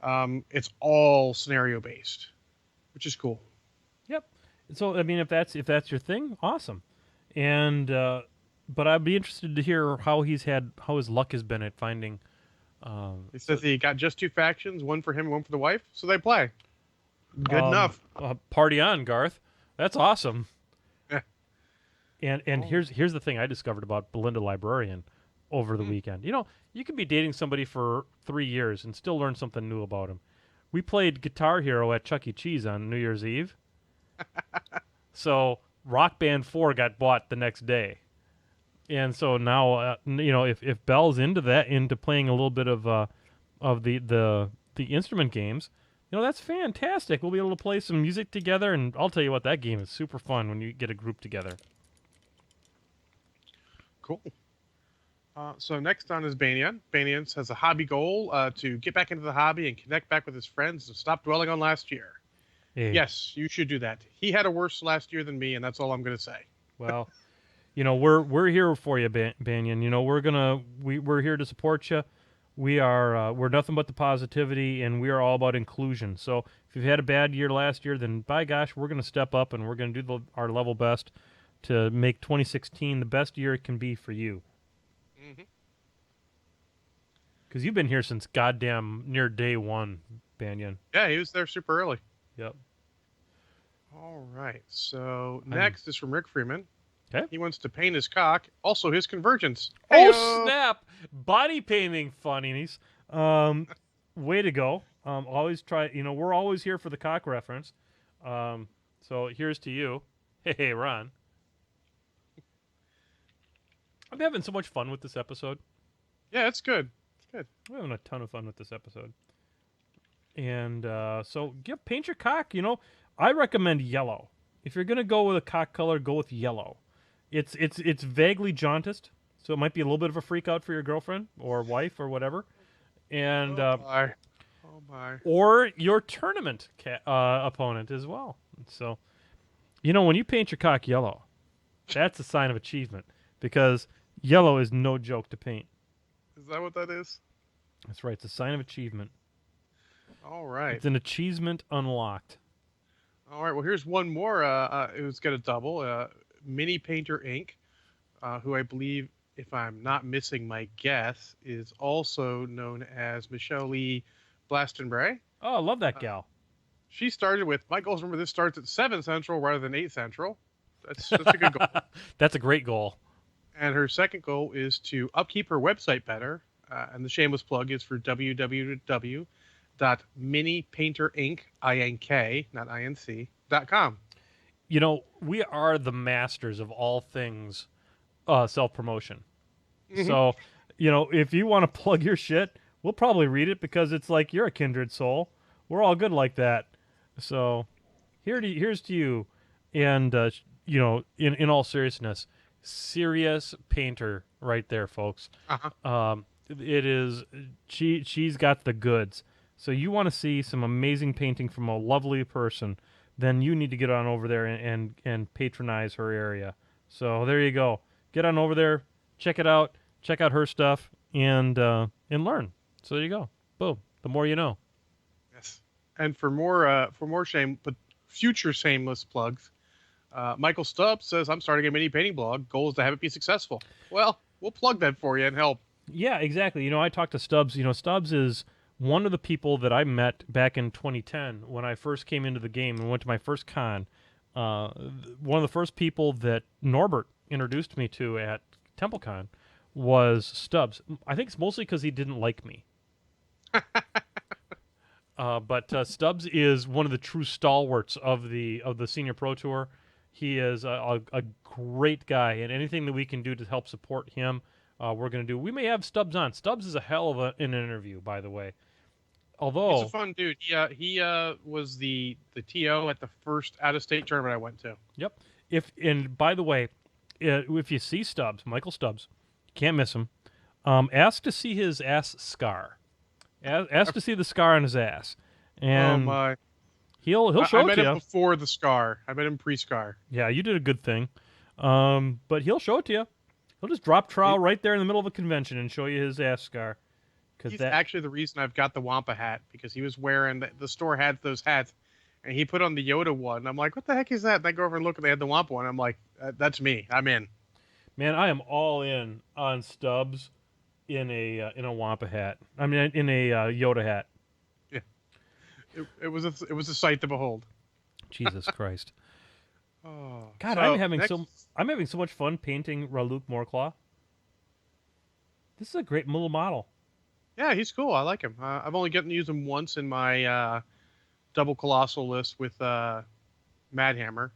it's all scenario based, which is cool. Yep. So I mean, if that's your thing, awesome. And but I'd be interested to hear how his luck has been at finding. He says he got just 2 factions, one for him and one for the wife, so they play. Good enough. Party on, Garth. That's awesome. Yeah. And here's the thing I discovered about Belinda Librarian over the weekend. You know, you could be dating somebody for 3 years and still learn something new about them. We played Guitar Hero at Chuck E. Cheese on New Year's Eve. So Rock Band 4 got bought the next day. And so now, if Belle's into playing a little bit of the instrument games, that's fantastic. We'll be able to play some music together, and I'll tell you what, that game is super fun when you get a group together. Cool. So next on is Banyan. Banyan has a hobby goal to get back into the hobby and connect back with his friends and stop dwelling on last year. Hey. Yes, you should do that. He had a worse last year than me, and that's all I'm going to say. Well, we're here for you, Banyan. We're here to support you. We're nothing but the positivity, and we are all about inclusion. So if you've had a bad year last year, then by gosh, we're going to step up and we're going to do our level best to make 2016 the best year it can be for you. Because you've been here since goddamn near day one, Banyan. Yeah, he was there super early. Yep. All right. So next is from Rick Freeman. Okay. He wants to paint his cock, also his convergence. Oh, Heyo! snap! Body painting funnies. Way to go. Always try, we're always here for the cock reference. So here's to you. Hey, Ron. I'm having so much fun with this episode. Yeah, it's good. It's good. I'm having a ton of fun with this episode. And so paint your cock. I recommend yellow. If you're gonna go with a cock color, go with yellow. It's vaguely jaundiced, so it might be a little bit of a freak out for your girlfriend or wife or whatever. And Oh my. or your tournament opponent as well. So, when you paint your cock yellow, that's a sign of achievement because yellow is no joke to paint. Is that what that is? That's right. It's a sign of achievement. All right. It's an achievement unlocked. All right. Well, here's one more who's got a double. Mini Painter Inc., who I believe, if I'm not missing my guess, is also known as Michelle Lee Blastenbray. Oh, I love that gal. She started with, my goals, remember, this starts at 7 Central rather than 8 Central. That's a good goal. That's a great goal. And her second goal is to upkeep her website better. And the shameless plug is for www.minipainterinc.com. We are the masters of all things self-promotion. So, if you want to plug your shit, we'll probably read it because it's like you're a kindred soul. We're all good like that. So, here's to you. And, in all seriousness, serious painter right there, folks. Uh-huh. It is, she's got the goods. So you want to see some amazing painting from a lovely person, then you need to get on over there and patronize her area. So there you go. Get on over there, check it out, check out her stuff, and learn. So there you go. Boom. The more you know. Yes. And for more future shameless plugs, Michael Stubbs says, I'm starting a mini painting blog. Goal is to have it be successful. Well, we'll plug that for you and help. Yeah, exactly. I talked to Stubbs. Stubbs is one of the people that I met back in 2010 when I first came into the game and went to my first con. One of the first people that Norbert introduced me to at TempleCon was Stubbs. I think it's mostly because he didn't like me. But Stubbs is one of the true stalwarts of the Senior Pro Tour. He is a great guy, and anything that we can do to help support him, we're going to do. We may have Stubbs on. Stubbs is a hell of an interview, by the way. Although He's a fun dude. He was the TO at the first out-of-state tournament I went to. Yep. And by the way, if you see Stubbs, Michael Stubbs, can't miss him. Ask to see his ass scar. Ask to see the scar on his ass, and Oh my! he'll show I it met to him you. before the scar. I met him pre-scar. Yeah, you did a good thing. But he'll show it to you. He'll just drop trowel right there in the middle of a convention and show you his ass scar. He's actually the reason I've got the Wampa hat, because he was wearing the store had those hats, and he put on the Yoda one. I'm like, what the heck is that? And I go over and look, and they had the Wampa one. I'm like, that's me. I'm in. Man, I am all in on Stubbs in a Wampa hat. I mean, in a Yoda hat. Yeah, it was a sight to behold. Jesus Christ. Oh God, so I'm having so much fun painting Raluk Morklaw. This is a great little model. Yeah, he's cool. I like him. I've only gotten to use him once in my double colossal list with Mad Hammer.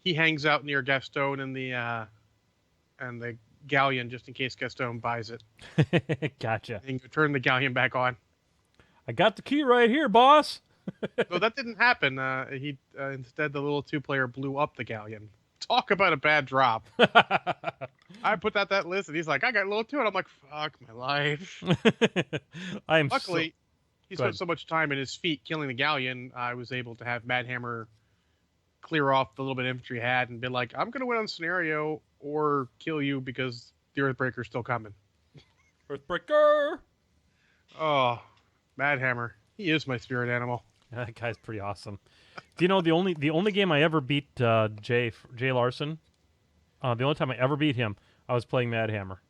He hangs out near Gaston and the galleon just in case Gaston buys it. Gotcha. And you can turn the galleon back on. I got the key right here, boss. No, that didn't happen. He instead the little 2-player blew up the galleon. Talk about a bad drop. I put that list, and he's like, I got a little 2, and I'm like, fuck my life. Luckily, he spent so much time in his feet killing the galleon, I was able to have Mad Hammer clear off the little bit of infantry he had and be like, I'm going to win on scenario or kill you because the Earthbreaker's still coming. Earthbreaker! Oh, Mad Hammer. He is my spirit animal. That guy's pretty awesome. Do you know the only game I ever beat Jay Larson? The only time I ever beat him, I was playing Mad Hammer.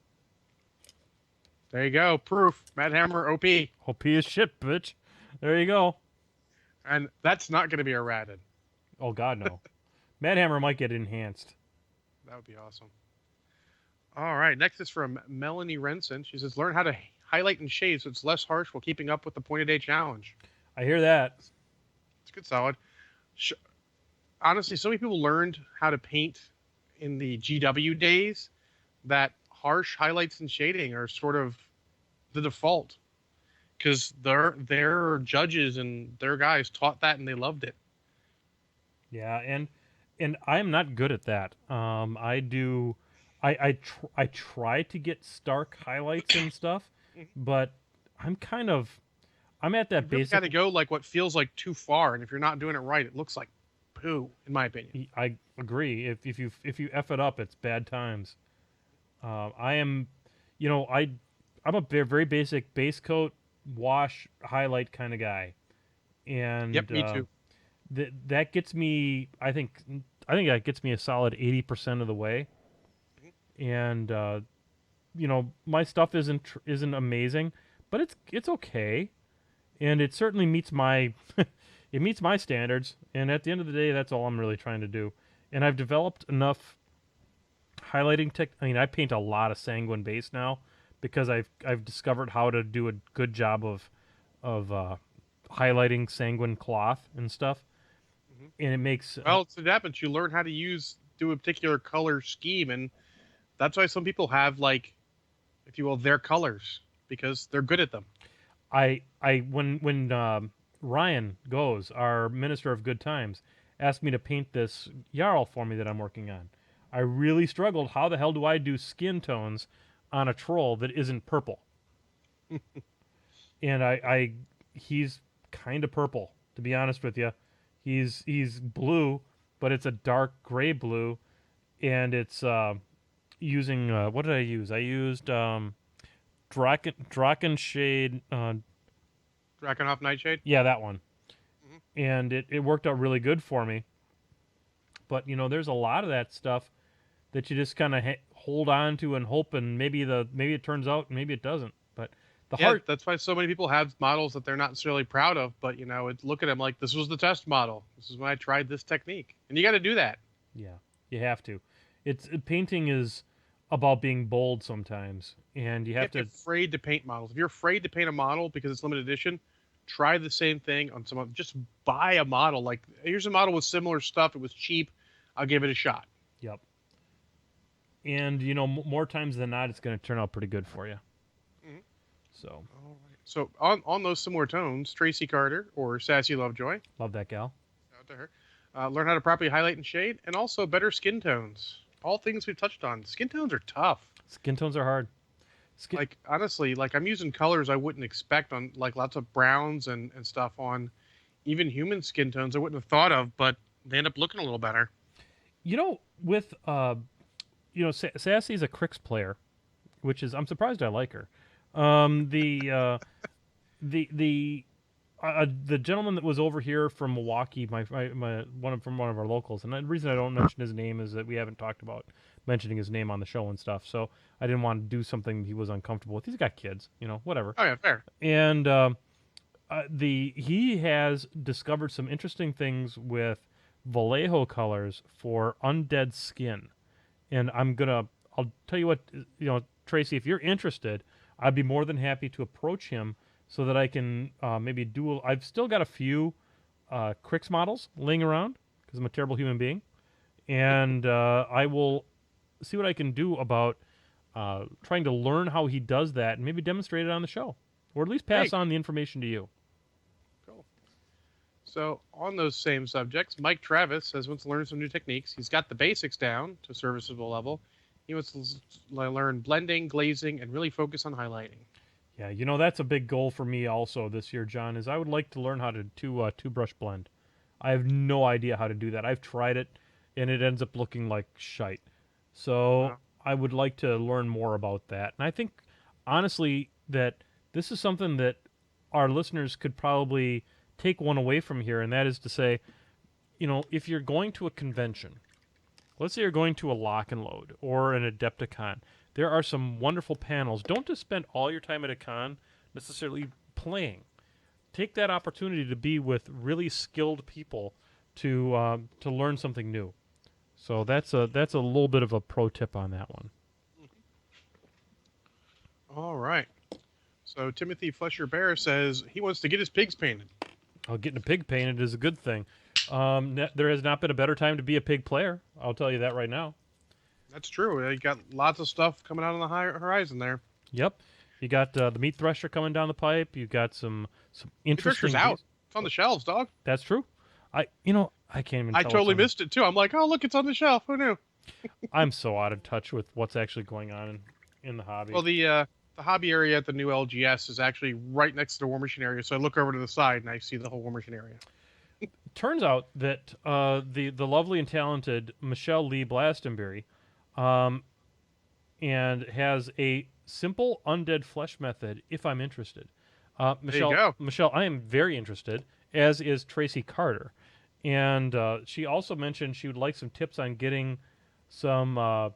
There you go. Proof. Mad Hammer OP. OP as shit, bitch. There you go. And that's not going to be errated. Oh, God, no. Mad Hammer might get enhanced. That would be awesome. All right. Next is from Melanie Renson. She says, learn how to highlight and shade so it's less harsh while keeping up with the point of day challenge. I hear that. It's good, solid. Honestly, so many people learned how to paint in the GW days that harsh highlights and shading are sort of the default, because their judges and their guys taught that and they loved it. Yeah, and I'm not good at that. I try to get stark highlights and stuff, but I'm at that basic. Got to go like what feels like too far, and if you're not doing it right, it looks like poo, in my opinion. I agree. If you F it up, it's bad times. I'm a very basic base coat, wash, highlight kind of guy, and yep, me too. That gets me. I think that gets me a solid 80% of the way, and my stuff isn't amazing, but it's okay, and it certainly meets my it meets my standards. And at the end of the day, that's all I'm really trying to do. And I've developed enough highlighting tech. I mean, I paint a lot of sanguine base now because I've discovered how to do a good job of highlighting sanguine cloth and stuff. And it makes it's what happens. You learn how to do a particular color scheme, and that's why some people have, like, if you will, their colors, because they're good at them. When Ryan Goes, our Minister of Good Times, asked me to paint this Jarl for me that I'm working on, I really struggled. How the hell do I do skin tones on a troll that isn't purple? And he's kind of purple, to be honest with you. He's blue, but it's a dark gray blue, and it's using what did I use? I used Drakenshade. Drakenhof Nightshade? Yeah, that one. And it worked out really good for me. But there's a lot of that stuff that you just kind of hold on to and hope, and maybe it turns out, and maybe it doesn't. But that's why so many people have models that they're not necessarily proud of, but look at them like, this was the test model. This is when I tried this technique, and you got to do that. Yeah, you have to. Painting is about being bold sometimes, and you have to. Be afraid to paint models. If you're afraid to paint a model because it's limited edition, try the same thing on some. Just buy a model. Like, here's a model with similar stuff. It was cheap. I'll give it a shot. Yep. And, more times than not, it's going to turn out pretty good for you. Mhm. So, All right. So on those similar tones, Tracy Carter or Sassy Lovejoy, love that gal. out to her, learn how to properly highlight and shade, and also better skin tones. All things we've touched on. Skin tones are tough. Skin tones are hard. Like honestly, like I'm using colors I wouldn't expect on like lots of browns and stuff on even human skin tones I wouldn't have thought of, but they end up looking a little better. With, Sassy's a Crix player, which is, I'm surprised I like her. The gentleman that was over here from Milwaukee, from one of our locals, and the reason I don't mention his name is that we haven't talked about mentioning his name on the show and stuff. So I didn't want to do something he was uncomfortable with. He's got kids, whatever. Oh yeah, fair. And he has discovered some interesting things with Vallejo colors for undead skin, and I'll tell you what, Tracy, if you're interested, I'd be more than happy to approach him so that I can maybe I've still got a few Crix models laying around because I'm a terrible human being, and I will see what I can do about trying to learn how he does that and maybe demonstrate it on the show, or at least pass on the information to you. Cool. So on those same subjects, Mike Travis says wants to learn some new techniques. He's got the basics down to a serviceable level. He wants to learn blending, glazing, and really focus on highlighting. Yeah, that's a big goal for me also this year, John, is I would like to learn how to two-brush blend. I have no idea how to do that. I've tried it, and it ends up looking like shite. So I would like to learn more about that. And I think, honestly, that this is something that our listeners could probably take one away from here, and that is to say, if you're going to a convention, let's say you're going to a Lock and Load or an Adepticon, there are some wonderful panels. Don't just spend all your time at a con necessarily playing. Take that opportunity to be with really skilled people to learn something new. So that's a little bit of a pro tip on that one. All right. So Timothy Flesher Bear says he wants to get his pigs painted. Oh, getting a pig painted is a good thing. There has not been a better time to be a pig player. I'll tell you that right now. That's true. You got lots of stuff coming out on the horizon there. Yep. You got the meat thresher coming down the pipe. You've got some interesting. Meat thresher's out. It's on the shelves, dog. That's true. I can't even. I totally missed it too. I'm like, oh look, it's on the shelf. Who knew? I'm so out of touch with what's actually going on in the hobby. Well, the hobby area at the new LGS is actually right next to the war machine area. So I look over to the side and I see the whole war machine area. Turns out that the lovely and talented Michelle Lee Blastenberry and has a simple undead flesh method if I'm interested. Michelle, there you go. Michelle, I am very interested, as is Tracy Carter. And she also mentioned she would like some tips on getting some,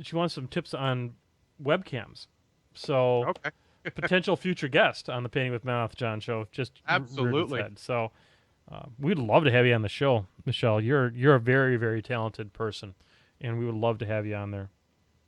she wants some tips on webcams. So, okay. potential future guest on the Painting with Mouth John show. Just absolutely. So, we'd love to have you on the show, Michelle. You're a very, very talented person, and we would love to have you on there.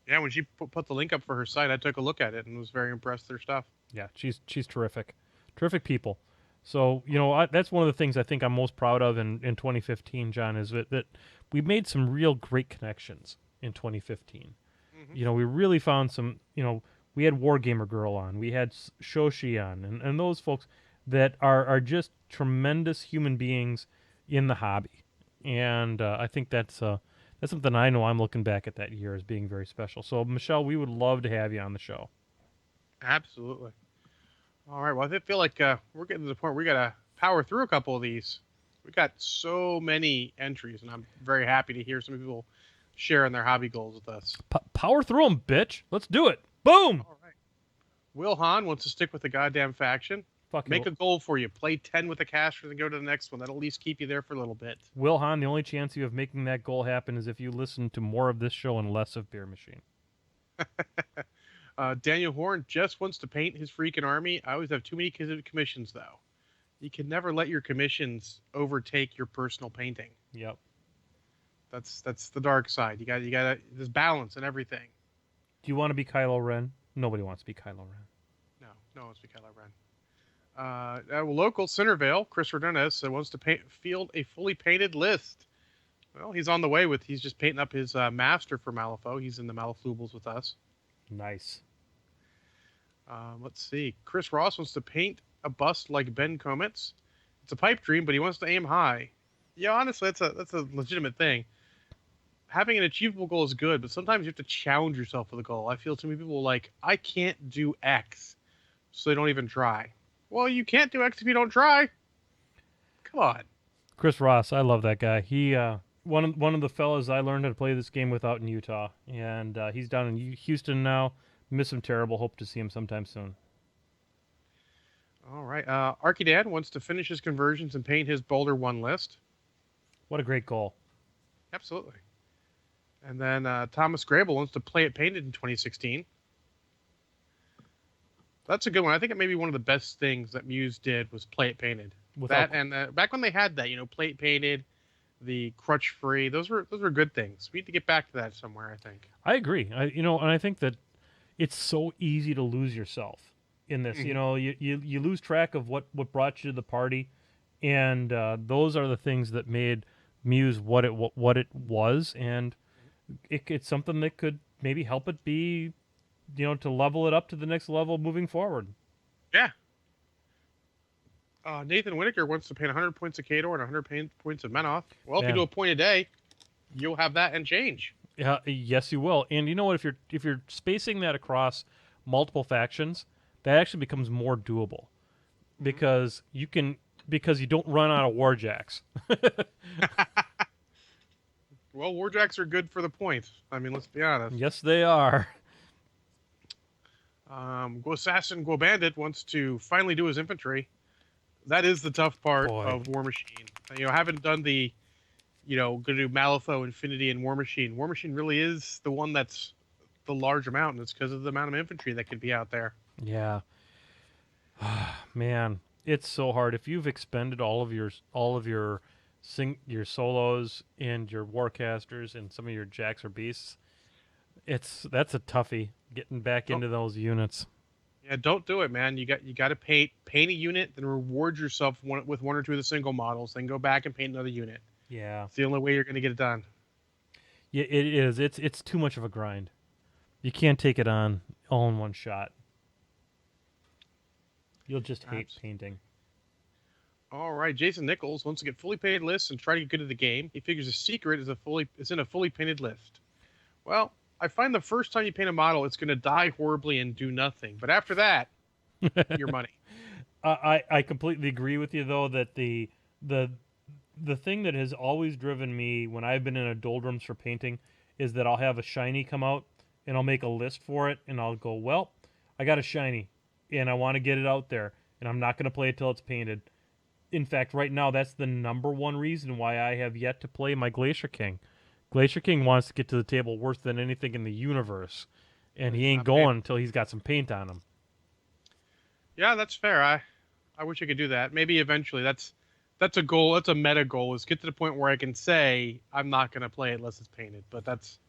Yeah, when she put the link up for her site, I took a look at it and was very impressed with her stuff. Yeah, she's terrific. Terrific people. So, that's one of the things I think I'm most proud of in 2015, John, is that we made some real great connections in 2015. Mm-hmm. We really found some, we had Wargamer Girl on, we had Shoshi on, and those folks that are just tremendous human beings in the hobby. And I think that's something I know I'm looking back at that year as being very special. So, Michelle, we would love to have you on the show. Absolutely. All right. Well, I feel like we're getting to the point where we got to power through a couple of these. We got so many entries, and I'm very happy to hear some people sharing their hobby goals with us. Power through them, bitch. Let's do it. Boom. All right. Will Hahn wants to stick with the goddamn faction. Make a goal for you. Play 10 with the caster, then go to the next one. That'll at least keep you there for a little bit. Will Hahn, the only chance you have making that goal happen is if you listen to more of this show and less of Beer Machine. Daniel Horn just wants to paint his freaking army. I always have too many commissions, though. You can never let your commissions overtake your personal painting. Yep. That's the dark side. You got there's balance in everything. Do you want to be Kylo Ren? Nobody wants to be Kylo Ren. No one wants to be Kylo Ren. Local Centerville, Chris Rodriguez wants to field a fully painted list. Well, he's on the way with. He's just painting up his master for Malifaux. He's in the Maliflubles with us. Nice. Let's see. Chris Ross wants to paint a bust like Ben Comets. It's a pipe dream, but he wants to aim high. Yeah, honestly, that's a legitimate thing. Having an achievable goal is good, but sometimes you have to challenge yourself with a goal. I feel too many people are like, I can't do X, so they don't even try. Well, you can't do X if you don't try. Come on. Chris Ross, I love that guy. He one of the fellas I learned how to play this game with out in Utah, and he's down in Houston now. Miss him terrible. Hope to see him sometime soon. All right. Archidad wants to finish his conversions and paint his Boulder 1 list. What a great goal. Absolutely. And then Thomas Grable wants to play it painted in 2016. That's a good one. I think it may be one of the best things that Muse did was play it painted. Without... That and back when they had that, play it painted, the crutch free. Those were good things. We need to get back to that somewhere, I think. I agree. And I think that it's so easy to lose yourself in this. Mm-hmm. You lose track of what brought you to the party, and those are the things that made Muse what it was, and it's something that could maybe help it be, to level it up to the next level moving forward. Yeah. Nathan Whitaker wants to paint 100 points of Kador and 100 points of Menoth. Well, if you do a point a day, you'll have that and change. Yeah, yes, you will. And you know what? If you're spacing that across multiple factions, that actually becomes more doable, because you don't run out of warjacks. Well, warjacks are good for the points. I mean, let's be honest. Yes, they are. Go Assassin, Go Bandit wants to finally do his infantry. That is the tough part of War Machine. I haven't done the, going to do Malifaux, Infinity, and War Machine. War Machine really is the one that's the large amount, and it's because of the amount of infantry that could be out there. Yeah. Man, it's so hard. If you've expended all of your solos and your warcasters and some of your jacks or beasts, that's a toughie getting back into those units. Yeah, don't do it, man. You got to paint a unit, then reward yourself with one or two of the single models, then go back and paint another unit. Yeah, it's the only way you're going to get it done. Yeah, it is. It's too much of a grind. You can't take it on all in one shot. You'll just hate painting. All right, Jason Nichols wants to get fully painted lists and try to get good at the game. He figures a secret is in a fully painted list. Well, I find the first time you paint a model, it's going to die horribly and do nothing. But after that, your money. I completely agree with you, though, that the thing that has always driven me when I've been in a doldrums for painting is that I'll have a shiny come out, and I'll make a list for it, and I'll go, well, I got a shiny, and I want to get it out there, and I'm not going to play it till it's painted. In fact, right now, that's the number one reason why I have yet to play my Glacier King. Glacier King wants to get to the table worse than anything in the universe, and he ain't going until he's got some paint on him. Yeah, that's fair. I wish I could do that. Maybe eventually. That's a goal. That's a meta goal, is get to the point where I can say I'm not going to play it unless it's painted. But that's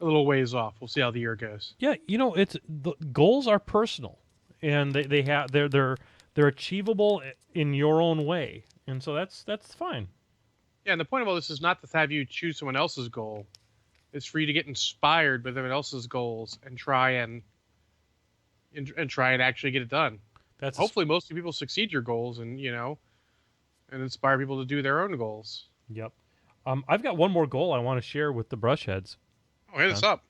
a little ways off. We'll see how the year goes. Yeah, it's the goals are personal, and they're achievable in your own way, and so that's fine. Yeah, and the point of all this is not to have you choose someone else's goal. It's for you to get inspired by someone else's goals and try and actually get it done. Hopefully most people succeed your goals and inspire people to do their own goals. Yep. I've got one more goal I want to share with the Brushheads. Oh, hit us up.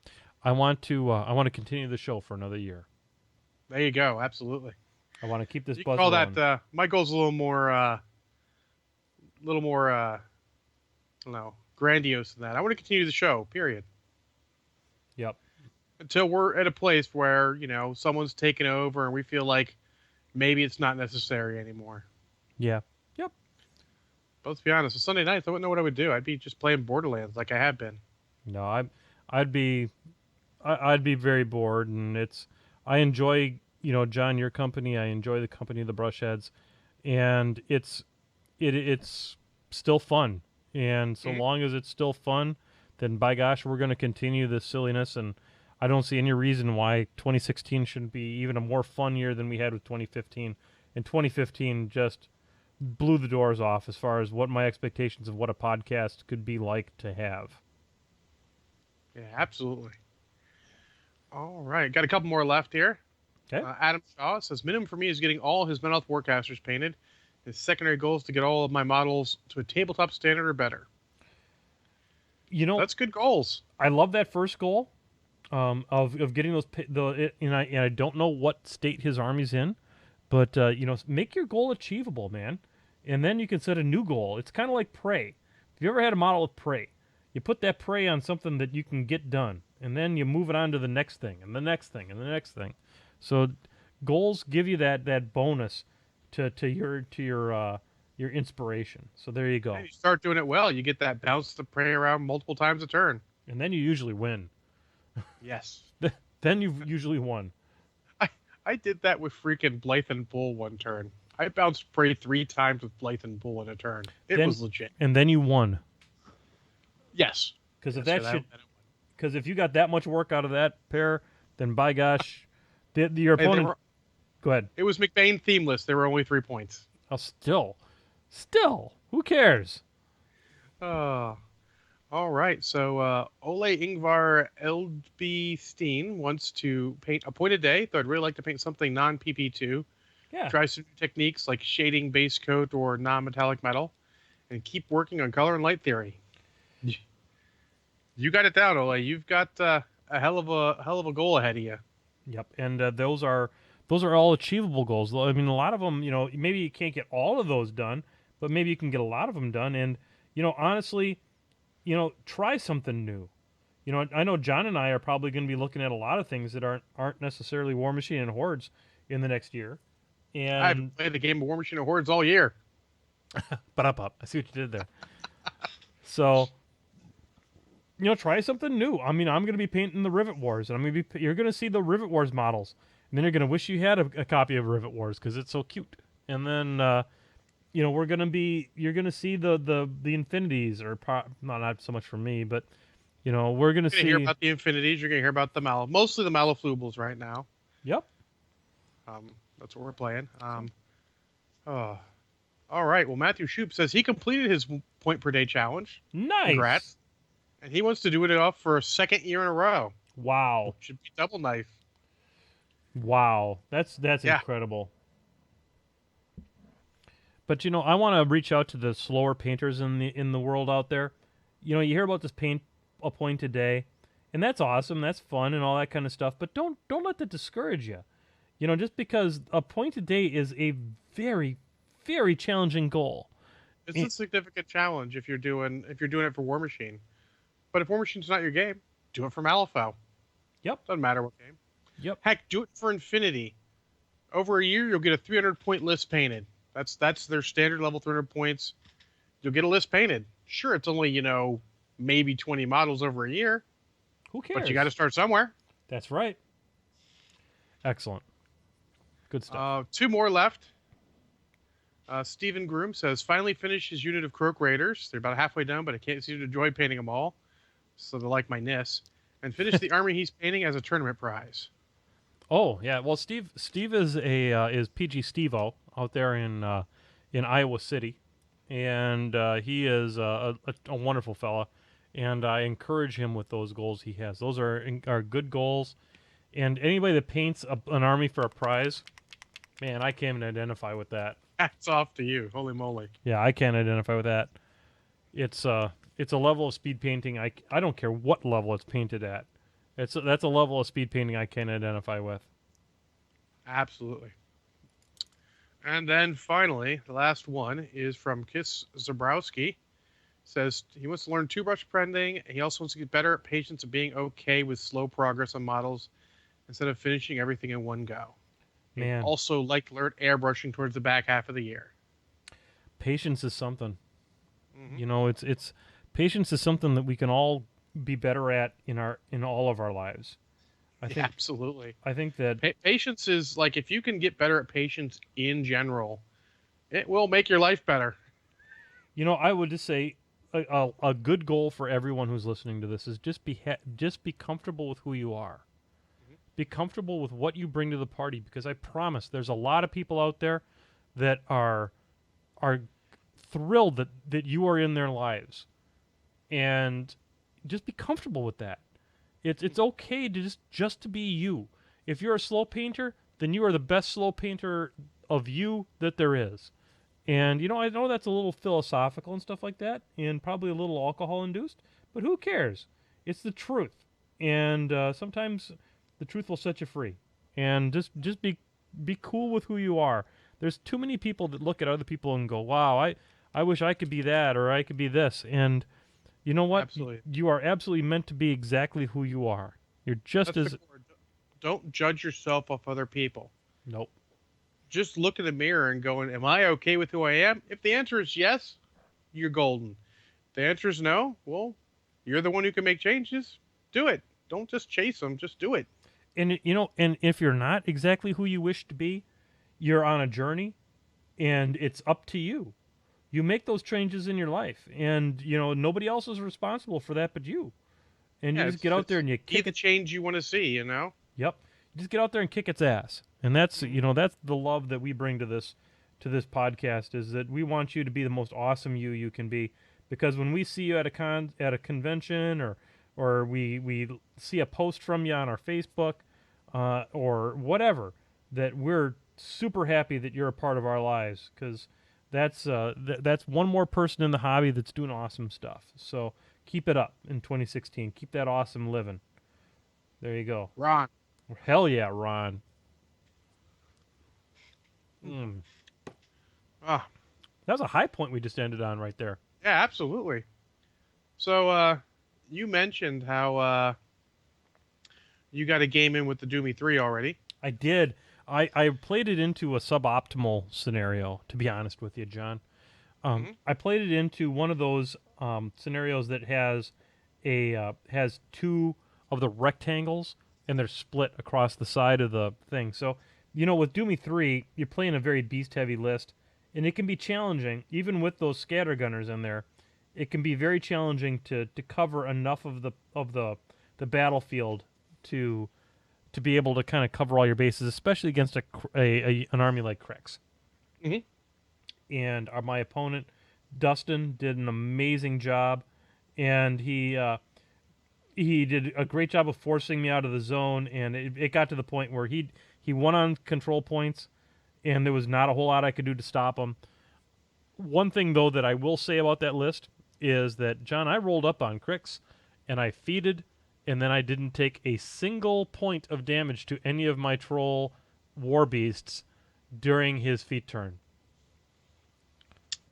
I want to continue the show for another year. There you go. Absolutely. I want to keep this you buzz call going. That my goal's a little more I don't know, grandiose than that. I want to continue the show, period. Yep. Until we're at a place where, someone's taken over and we feel like maybe it's not necessary anymore. Yeah. Yep. But let's be honest, on Sunday nights, I wouldn't know what I would do. I'd be just playing Borderlands like I have been. No, I'd be very bored, and I enjoy, John, your company. I enjoy the company of the Brushheads, and it's still fun. And so long as it's still fun, then by gosh, we're going to continue this silliness. And I don't see any reason why 2016 shouldn't be even a more fun year than we had with 2015. And 2015 just blew the doors off as far as what my expectations of what a podcast could be like to have. Yeah, absolutely. All right, got a couple more left here. Okay. Adam Shaw says, minimum for me is getting all his mental health forecasters painted. His secondary goal is to get all of my models to a tabletop standard or better. That's good goals. I love that first goal of getting those. And I don't know what state his army's in, but make your goal achievable, man, and then you can set a new goal. It's kind of like prey. If you ever had a model of prey, you put that prey on something that you can get done, and then you move it on to the next thing, and the next thing, and the next thing. So goals give you that bonus to your inspiration. So there you go. And you start doing it well, you get that bounce the prey around multiple times a turn. And then you usually win. Yes. Then you've usually won. I did that with freaking Blythen Bull one turn. I bounced prey 3 times with Blythen Bull in a turn. It was legit. And then you won. Yes. Because if you got that much work out of that pair, then by gosh, your opponent. Go ahead. It was McBain themeless. There were only 3 points. Oh, still, who cares? All right. So Ole Ingvar Eldbesteen wants to paint a point a day, though I'd really like to paint something non-PP2. Yeah. Try some new techniques like shading, base coat, or non-metallic metal, and keep working on color and light theory. You got it down, Ole. You've got a hell of a goal ahead of you. Yep, and those are all achievable goals. I mean, a lot of them, maybe you can't get all of those done, but maybe you can get a lot of them done. And honestly, try something new. I know John and I are probably going to be looking at a lot of things that aren't necessarily War Machine and Hordes in the next year. And I haven't played a game of War Machine and Hordes all year. But up. I see what you did there. So, try something new. I mean, I'm going to be painting the Rivet Wars, and you're going to see the Rivet Wars models, and then you're going to wish you had a copy of Rivet Wars because it's so cute. And then, you're going to see the Infinities, or not so much for me, but we're going to see. Hear about the Infinities. You're going to hear about mostly the Malaflubles right now. Yep. That's what we're playing. All right. Well, Matthew Shoup says he completed his point per day challenge. Nice. Congrats. And he wants to do it off for a second year in a row. Wow. Should be double knife. Wow. That's incredible. But I want to reach out to the slower painters in the world out there. You hear about this paint a point a day, and that's awesome. That's fun and all that kind of stuff. But don't let that discourage you. Just because a point a day is a very, very challenging goal. It's a significant challenge if you're doing it for War Machine. But if War Machine's not your game, do it for Malifaux. Yep. Doesn't matter what game. Yep. Heck, do it for Infinity. Over a year, you'll get a 300-point list painted. That's their standard level 300 points. You'll get a list painted. Sure, it's only, maybe 20 models over a year. Who cares? But you got to start somewhere. That's right. Excellent. Good stuff. 2 more left. Stephen Groom says, finally finished his unit of Croak Raiders. They're about halfway done, but I can't seem to enjoy painting them all. So they're like my NIS. And finished the army he's painting as a tournament prize. Oh, yeah. Well, Steve is PG Steve-O out there in Iowa City. And he is a wonderful fella. And I encourage him with those goals he has. Those are good goals. And anybody that paints an army for a prize, man, I can't identify with that. Hats off to you. Holy moly. Yeah, I can't identify with that. It's a level of speed painting. I don't care what level it's painted at. That's a level of speed painting I can't identify with. Absolutely. And then finally, the last one is from Kiss Zabrowski. Says he wants to learn 2-brush printing. He also wants to get better at patience and being okay with slow progress on models instead of finishing everything in one go. Man. Also like to learn airbrushing towards the back half of the year. Patience is something. Mm-hmm. It's patience is something that we can all be better at in all of our lives. I think absolutely. I think that patience is like, if you can get better at patience in general, it will make your life better. I would just say a good goal for everyone who's listening to this is just be comfortable with who you are. Be comfortable with what you bring to the party, because I promise there's a lot of people out there that are are thrilled that you are in their lives, and just be comfortable with that. It's okay to just to be you. If you're a slow painter, then you are the best slow painter of you that there is. And I know that's a little philosophical and stuff like that, and probably a little alcohol induced, but who cares? It's the truth, and sometimes the truth will set you free. And just be cool with who you are. There's too many people that look at other people and go, "Wow, I wish I could be that, or I could be this." And you know what? Absolutely. You are absolutely meant to be exactly who you are. You're just That's as the core. Don't judge yourself off other people. nope. Just look in the mirror and go, am I okay with who I am? If the answer is yes, you're golden. If the answer is no, well, you're the one who can make changes. Do it. Don't just chase them. Just do it. And and if you're not exactly who you wish to be, you're on a journey, and it's up to you. You make those changes in your life, and nobody else is responsible for that but you. And you Yeah, just get out there and you be kick the it. change you want to see, Yep. Just get out there and kick its ass. And that's that's the love that we bring to this podcast, is that we want you to be the most awesome you can be. Because when we see you at a convention, or we see a post from you on our Facebook, or whatever, that we're super happy that you're a part of our lives, because that's one more person in the hobby that's doing awesome stuff. So keep it up in 2016. Keep that awesome living. There you go. Ron. Hell yeah, Ron. Mm. Ah, That was a high point we just ended on right there. yeah, absolutely. So, you mentioned how you got a game in with the Doomy 3 already. I did. I played it into a suboptimal scenario, to be honest with you, John. I played it into one of those scenarios that has two of the rectangles, and they're split across the side of the thing. So, with Doomy 3, you're playing a very beast-heavy list, and it can be challenging, even with those scattergunners in there. It can be very challenging to cover enough of the battlefield to be able to kind of cover all your bases, especially against an army like Krix. Mhm. And my opponent, Dustin, did an amazing job, and he did a great job of forcing me out of the zone, and it got to the point where he won on control points, and there was not a whole lot I could do to stop him. One thing, though, that I will say about that list is that, John, I rolled up on Krix, and I feeded, and then I didn't take a single point of damage to any of my troll war beasts during his feat turn.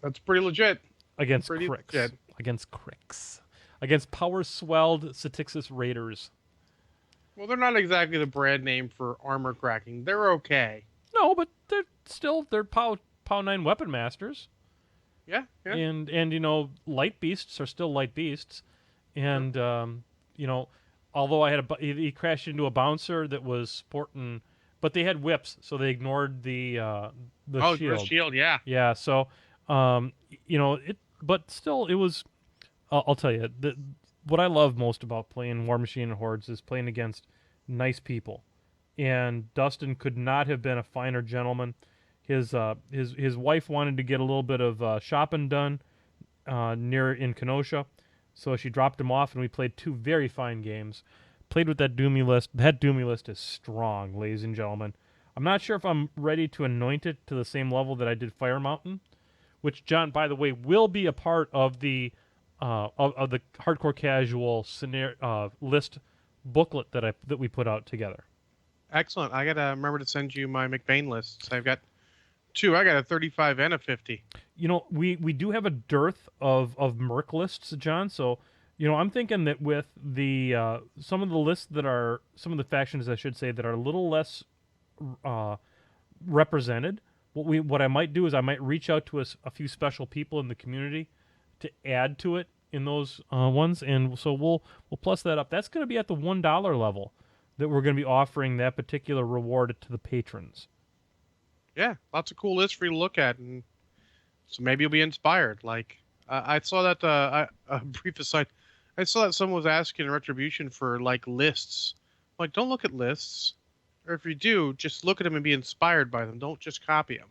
That's pretty legit. Against Pretty Krix. legit. Against Krix. Against power-swelled Satixis Raiders. Well, they're not exactly the brand name for armor cracking. They're okay. No, but they're POW 9 weapon masters. Yeah, yeah. And light beasts are still light beasts. And although I had he crashed into a bouncer that was sporting, but they had whips, so they ignored the shield. The shield, yeah. Yeah, so but still it was. I'll tell you, what I love most about playing War Machine and Hordes is playing against nice people. And Dustin could not have been a finer gentleman. His wife wanted to get a little bit of shopping done in Kenosha, so she dropped him off, and we played two very fine games. Played with that Doomy list. That Doomy list is strong, ladies and gentlemen. I'm not sure if I'm ready to anoint it to the same level that I did Fire Mountain, which, John, by the way, will be a part of the of the hardcore casual list booklet that we put out together. Excellent. I gotta remember to send you my McBain lists. I've got two. I got a 35 and a 50. We do have a dearth of Merc lists, John. So I'm thinking that with the some of the factions, I should say, that are a little less represented. What I might do is I might reach out to a few special people in the community to add to it in those ones, and so we'll plus that up. That's going to be at the $1 level that we're going to be offering that particular reward to the patrons. Yeah, lots of cool lists for you to look at, and so maybe you'll be inspired. Like I saw that a brief aside, I saw that someone was asking in Retribution for like lists. Like, don't look at lists, or if you do, just look at them and be inspired by them. Don't just copy them.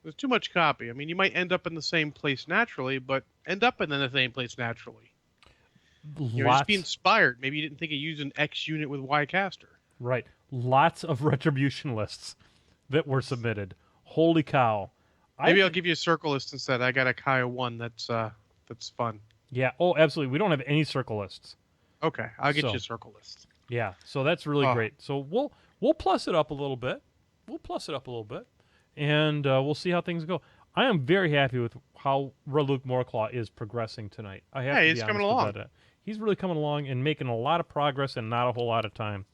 There's too much copy. I mean, you might end up in the same place naturally, but end up in the same place naturally. Just be inspired. Maybe you didn't think of using X unit with Y caster. Right. Lots of retribution lists that were submitted. Holy cow. Maybe I'll give you a circle list instead. I got a Kaya 1 that's fun. Yeah. Oh, absolutely. We don't have any circle lists. Okay, I'll get you a circle list. Yeah. So that's really great. So we'll plus it up a little bit. And we'll see how things go. I am very happy with how Luke Moorclaw is progressing tonight. I have to be he's honest coming along. about that. He's really coming along and making a lot of progress in not a whole lot of time.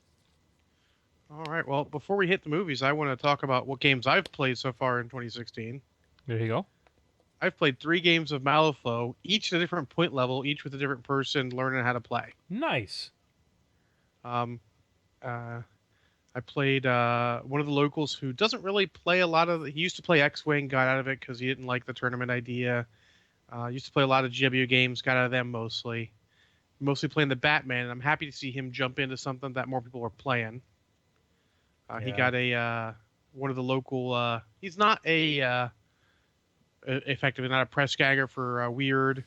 All right. Well, before we hit the movies, I want to talk about what games I've played so far in 2016. There you go. I've played 3 games of Malifaux, each at a different point level, each with a different person learning how to play. Nice. I played one of the locals who doesn't really play a lot of. He used to play X-Wing, got out of it because he didn't like the tournament idea. Used to play a lot of GW games, got out of them mostly. Mostly playing the Batman, and I'm happy to see him jump into something that more people are playing. He got one of the local. He's not effectively not a press gagger for Weird.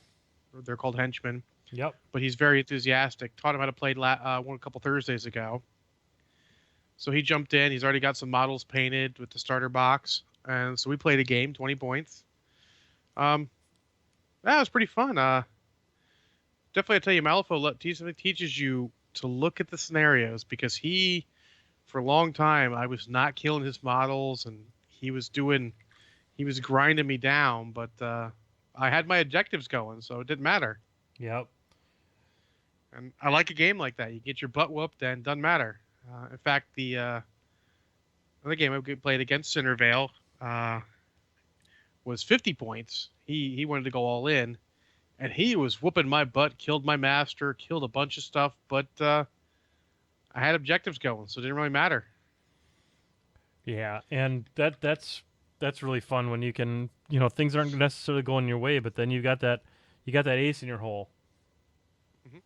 They're called henchmen. Yep. But he's very enthusiastic. Taught him how to play a couple Thursdays ago. So he jumped in. He's already got some models painted with the starter box, and so we played a game, 20 points. That was pretty fun. Definitely, I tell you, Malifaux teaches you to look at the scenarios because for a long time, I was not killing his models, and he was grinding me down. But I had my objectives going, so it didn't matter. Yep. And I like a game like that. You get your butt whooped, and it doesn't matter. In fact, the other game I played against Centervale was 50 points. He wanted to go all in, and he was whooping my butt, killed my master, killed a bunch of stuff, but I had objectives going, so it didn't really matter. Yeah, and that's really fun when you can, things aren't necessarily going your way, but then you got that ace in your hole. Mm-hmm.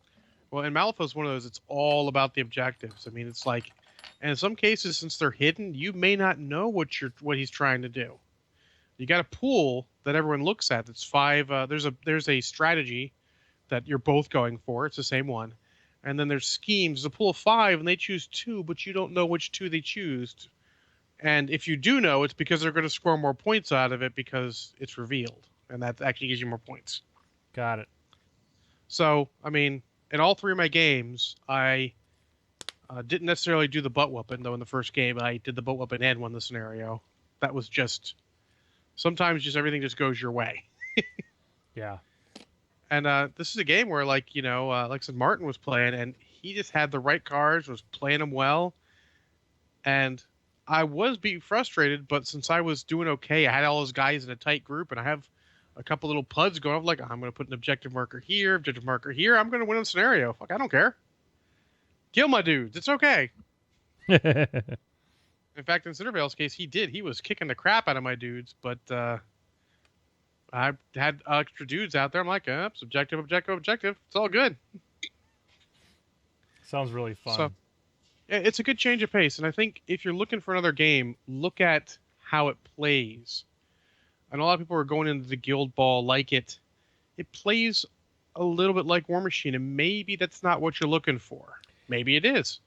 Well, and Malifaux is one of those. It's all about the objectives. I mean, it's like, and in some cases, since they're hidden, you may not know what he's trying to do. You got a pool that everyone looks at. That's 5. There's a strategy that you're both going for. It's the same one, and then there's schemes. There's a pool of 5, and they choose 2, but you don't know which 2 they choose. And if you do know, it's because they're going to score more points out of it because it's revealed, and that actually gives you more points. Got it. So, I mean, in all 3 of my games, I didn't necessarily do the butt whooping, though in the first game I did the butt whooping and won the scenario. That was sometimes everything just goes your way. Yeah. And this is a game where, like I said, Martin was playing, and he just had the right cards, was playing them well. And I was being frustrated, but since I was doing okay, I had all those guys in a tight group, and I have a couple little puds going. I'm like, I'm going to put an objective marker here, objective marker here. I'm going to win a scenario. Fuck, I don't care. Kill my dudes. It's okay. In fact, in Centervale's case, he did. He was kicking the crap out of my dudes, but I had extra dudes out there. I'm like, it's objective. It's all good. Sounds really fun. So, yeah, it's a good change of pace, and I think if you're looking for another game, look at how it plays. And a lot of people are going into the Guild Ball like it. It plays a little bit like War Machine, and maybe that's not what you're looking for. Maybe it is.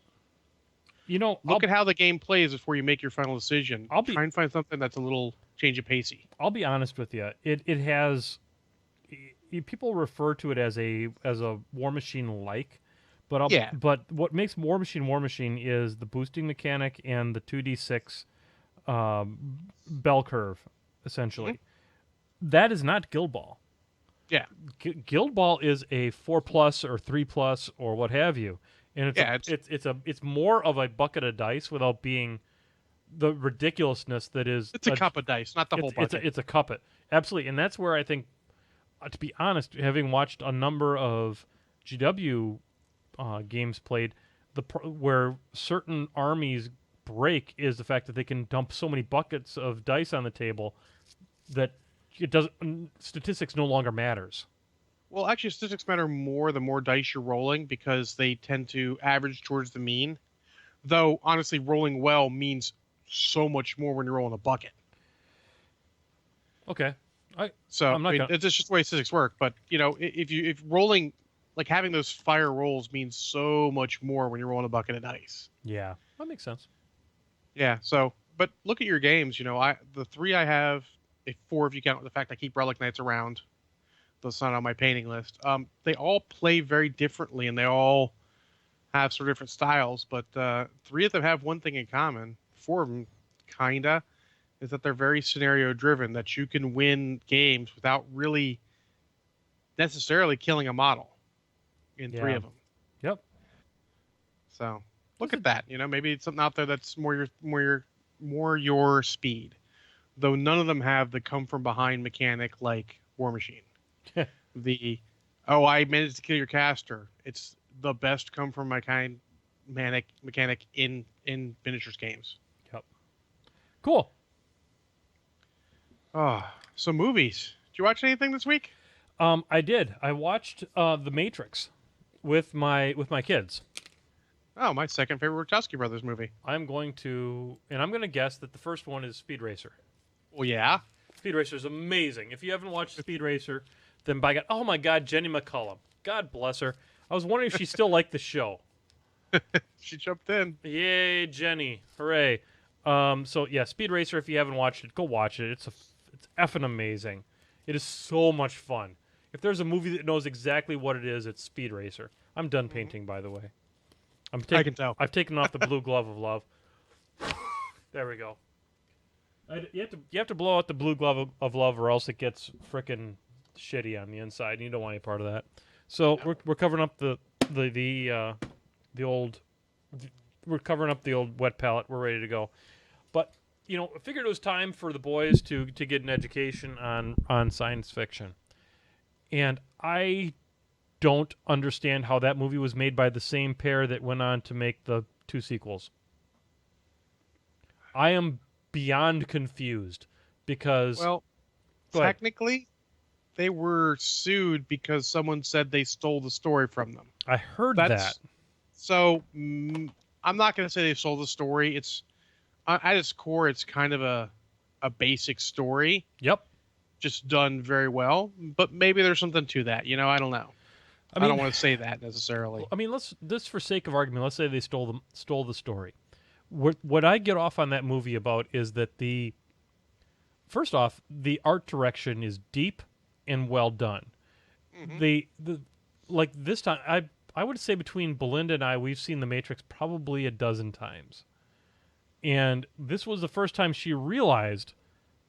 Look at how the game plays before you make your final decision. Try and find something that's a little change of pacey. I'll be honest with you. It has. People refer to it as a War Machine like, but but what makes War Machine is the boosting mechanic and the 2d6 bell curve. Essentially, that is not Guild Ball. Yeah, Guild Ball is a 4+ or 3+ or what have you, and it's more of a bucket of dice without being the ridiculousness that is. It's a cup of dice, not the whole bucket. It's a cup, absolutely, and that's where I think, to be honest, having watched a number of GW games played, where certain armies break is the fact that they can dump so many buckets of dice on the table that statistics no longer matters. Well, actually, statistics matter more the more dice you're rolling because they tend to average towards the mean. Though, honestly, rolling well means so much more when you're rolling a bucket. Okay. So I'm not gonna. it's just the way physics work. But if rolling, like having those fire rolls means so much more when you're rolling a bucket of dice. Yeah, that makes sense. Yeah. So, but look at your games. The three I have, if four if you count the fact I keep Relic Knights around. That's not on my painting list. They all play very differently, and they all have sort of different styles. But three of them have one thing in common. Four of them, kinda, is that they're very scenario driven. That you can win games without really necessarily killing a model in three Yeah. of them. Yep. So look at that. Maybe it's something out there that's more your speed. Though none of them have the come from behind mechanic like War Machine. The I managed to kill your caster. It's the best come from my kind mechanic in finishers games. Yep. Cool. Oh, so movies. Did you watch anything this week? I did. I watched The Matrix with my kids. Oh, my second favorite Wachowski Brothers movie. I'm going to guess that the first one is Speed Racer. Well, yeah. Speed Racer is amazing. If you haven't watched Speed Racer, then by God, oh my God, Jenny McCullum. God bless her. I was wondering if she still liked the show. She jumped in. Yay, Jenny! Hooray! So yeah, Speed Racer. If you haven't watched it, go watch it. It's effing amazing. It is so much fun. If there's a movie that knows exactly what it is, it's Speed Racer. I'm done painting, by the way. I can tell. I've taken off the blue glove of love. There we go. You have to blow out the blue glove of love, or else it gets frickin' shitty on the inside. And you don't want any part of that. So we're covering up the old. We're covering up the old wet palette. We're ready to go. But I figured it was time for the boys to get an education on science fiction, and I don't understand how that movie was made by the same pair that went on to make the two sequels. I am beyond confused because technically they were sued because someone said they stole the story from them. I heard that. So I'm not going to say they stole the story. It's at its core, it's kind of a basic story. Yep. Just done very well, but maybe there's something to that. I don't know. I don't want to say that necessarily. I mean, let's for sake of argument, let's say they stole the story. What I get off on that movie about is that first off, the art direction is deep and well done. Mm-hmm. The like this time, I would say between Belinda and I, we've seen The Matrix probably a dozen times, and this was the first time she realized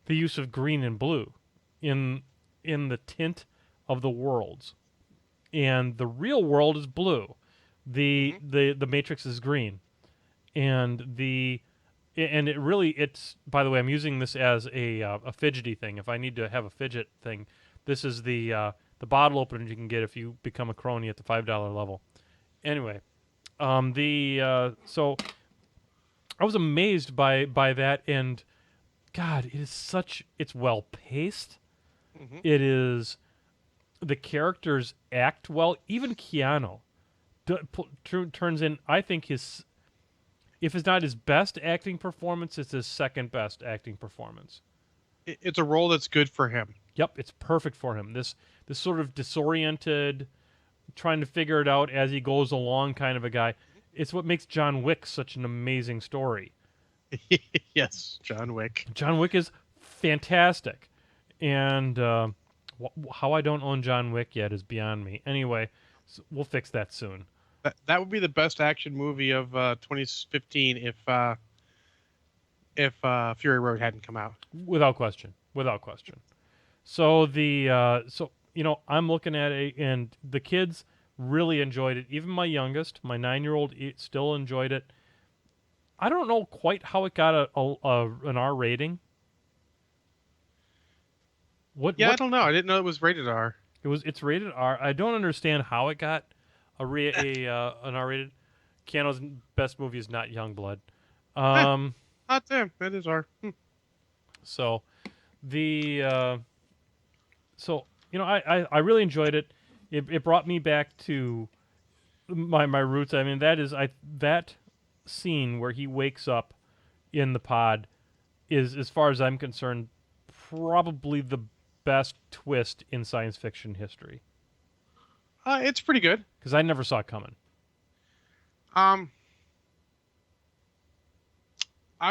the use of green and blue in the tint of the worlds. And the real world is blue. The Matrix is green. And it's by the way, I'm using this as a fidgety thing. If I need to have a fidget thing, this is the bottle opener you can get if you become a crony at the $5 level. Anyway, so I was amazed by that, and God, it's well paced. Mm-hmm. It is. The characters act well. Even Keanu turns in, I think, if it's not his best acting performance, it's his second best acting performance. It's a role that's good for him. Yep, it's perfect for him. This sort of disoriented, trying to figure it out as he goes along kind of a guy. It's what makes John Wick such an amazing story. Yes, John Wick. John Wick is fantastic. And how I don't own John Wick yet is beyond me. Anyway, so we'll fix that soon. That would be the best action movie of 2015 if Fury Road hadn't come out. Without question. So I'm looking at it, and the kids really enjoyed it. Even my youngest, my 9-year-old, still enjoyed it. I don't know quite how it got an R rating. I don't know. I didn't know it was rated R. It's rated R. I don't understand how it got an R rated. Keanu's best movie is not Youngblood. Not them. That is R. So I really enjoyed it. It brought me back to my roots. I mean, that scene where he wakes up in the pod is, as far as I'm concerned, probably the best twist in science fiction history. It's pretty good. Because I never saw it coming. I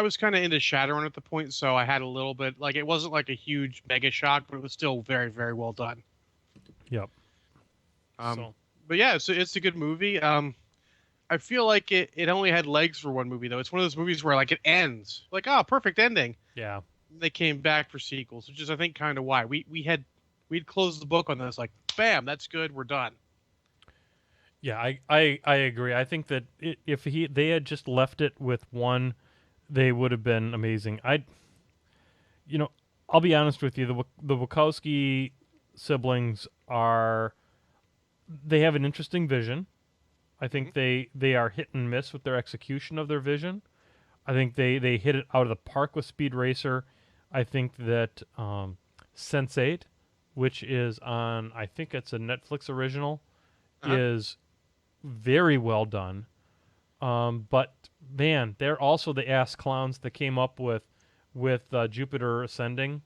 was kind of into Shadowrun at the point, so I had a little bit, like, it wasn't like a huge mega shock, but it was still very, very well done. Yep. So. But yeah, it's a good movie. I feel like it only had legs for one movie, though. It's one of those movies where, like, it ends. Like, oh, perfect ending. Yeah. They came back for sequels, which is, I think, kind of why. We'd closed the book on this, like, bam, that's good, we're done. Yeah, I agree. I think that if they had just left it with one, they would have been amazing. I'll be honest with you. The Wachowski siblings they have an interesting vision. I think they are hit and miss with their execution of their vision. I think they hit it out of the park with Speed Racer. I think that Sense8, which is on, I think it's a Netflix original, is very well done. But man, they're also the ass clowns that came up with Jupiter Ascending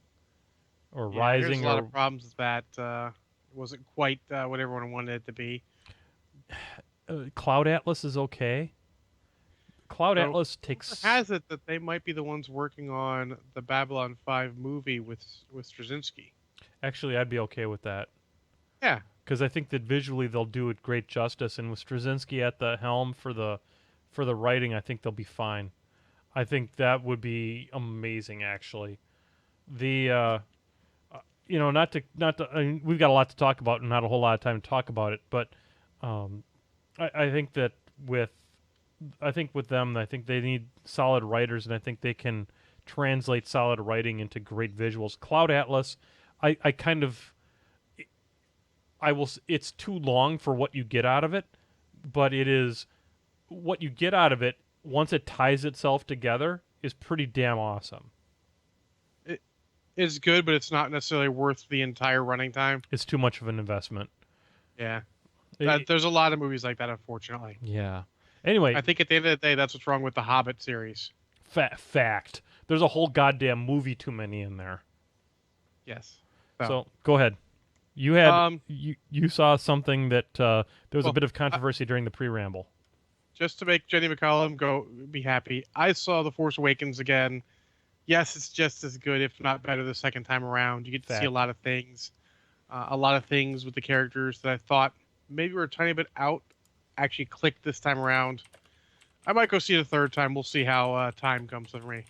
or Rising. There's a lot of problems with that. It wasn't quite what everyone wanted it to be. Cloud Atlas is okay. Cloud Atlas takes. Has it that they might be the ones working on the Babylon 5 movie with Straczynski? Actually, I'd be okay with that. Yeah. Because I think that visually they'll do it great justice, and with Straczynski at the helm for the writing, I think they'll be fine. I think that would be amazing, actually. Not to I mean, we've got a lot to talk about and not a whole lot of time to talk about it, but I think that with them, I think they need solid writers, and I think they can translate solid writing into great visuals. Cloud Atlas, it's too long for what you get out of it, but it is what you get out of it once it ties itself together is pretty damn awesome. It is good, but it's not necessarily worth the entire running time. It's too much of an investment. Yeah. There's a lot of movies like that, unfortunately. Yeah. Anyway, I think at the end of the day, that's what's wrong with the Hobbit series. Fact. There's a whole goddamn movie too many in there. Yes. So go ahead. You had you saw something that there was a bit of controversy during the pre-ramble. Just to make Jenny McCollum be happy, I saw The Force Awakens again. Yes, it's just as good, if not better, the second time around. You get to see a lot of things with the characters that I thought maybe were a tiny bit out. Actually clicked this time around. I might go see it a third time. We'll see how time comes for me.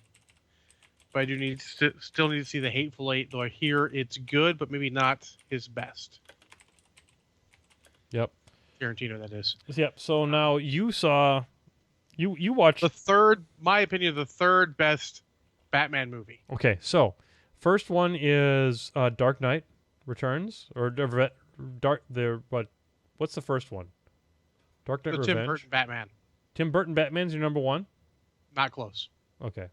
But I do still need to see The Hateful Eight, though I hear it's good, but maybe not his best. Yep. Tarantino, that is. Yep. So now you saw, you watched the third, my opinion, the third best Batman movie. Okay, so first one is Dark Knight Returns or what's the first one? Dark Knight Revenge. Tim Burton Batman. Tim Burton Batman's your number one? Not close. Okay.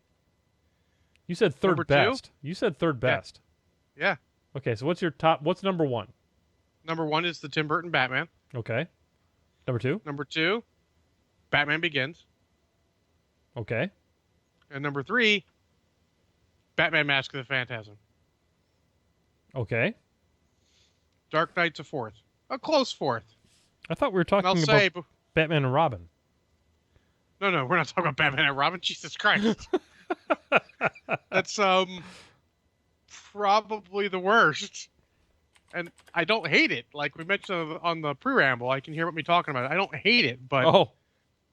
You said third Number best. two? You said third best. Yeah. Okay, so what's number one? Number one is the Tim Burton Batman. Okay. Number two? Number two, Batman Begins. Okay. And number three, Batman Mask of the Phantasm. Okay. Dark Knight's a fourth. A close fourth. I thought we were talking about Batman and Robin. No, we're not talking about Batman and Robin. Jesus Christ. That's probably the worst. And I don't hate it. Like we mentioned on the preamble, I can hear what me talking about. I don't hate it, but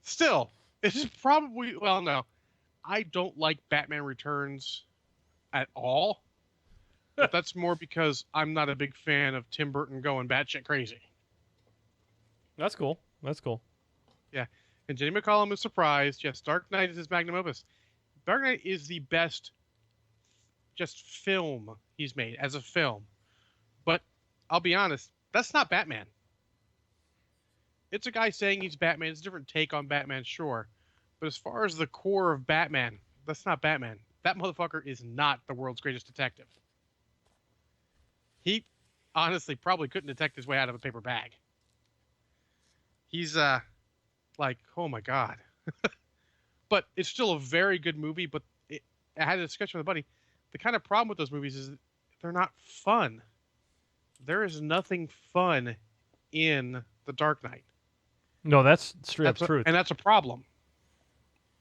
still, it's probably, well, no. I don't like Batman Returns at all. But that's more because I'm not a big fan of Tim Burton going batshit crazy. That's cool. Yeah. And Jenny McCollum is surprised. Yes, Dark Knight is his magnum opus. Dark Knight is the best just film he's made as a film. But I'll be honest, that's not Batman. It's a guy saying he's Batman. It's a different take on Batman, sure. But as far as the core of Batman, that's not Batman. That motherfucker is not the world's greatest detective. He honestly probably couldn't detect his way out of a paper bag. He's like, oh my God. But it's still a very good movie. But I had a discussion with a buddy. The kind of problem with those movies is they're not fun. There is nothing fun in The Dark Knight. No, that's straight up truth. And that's a problem.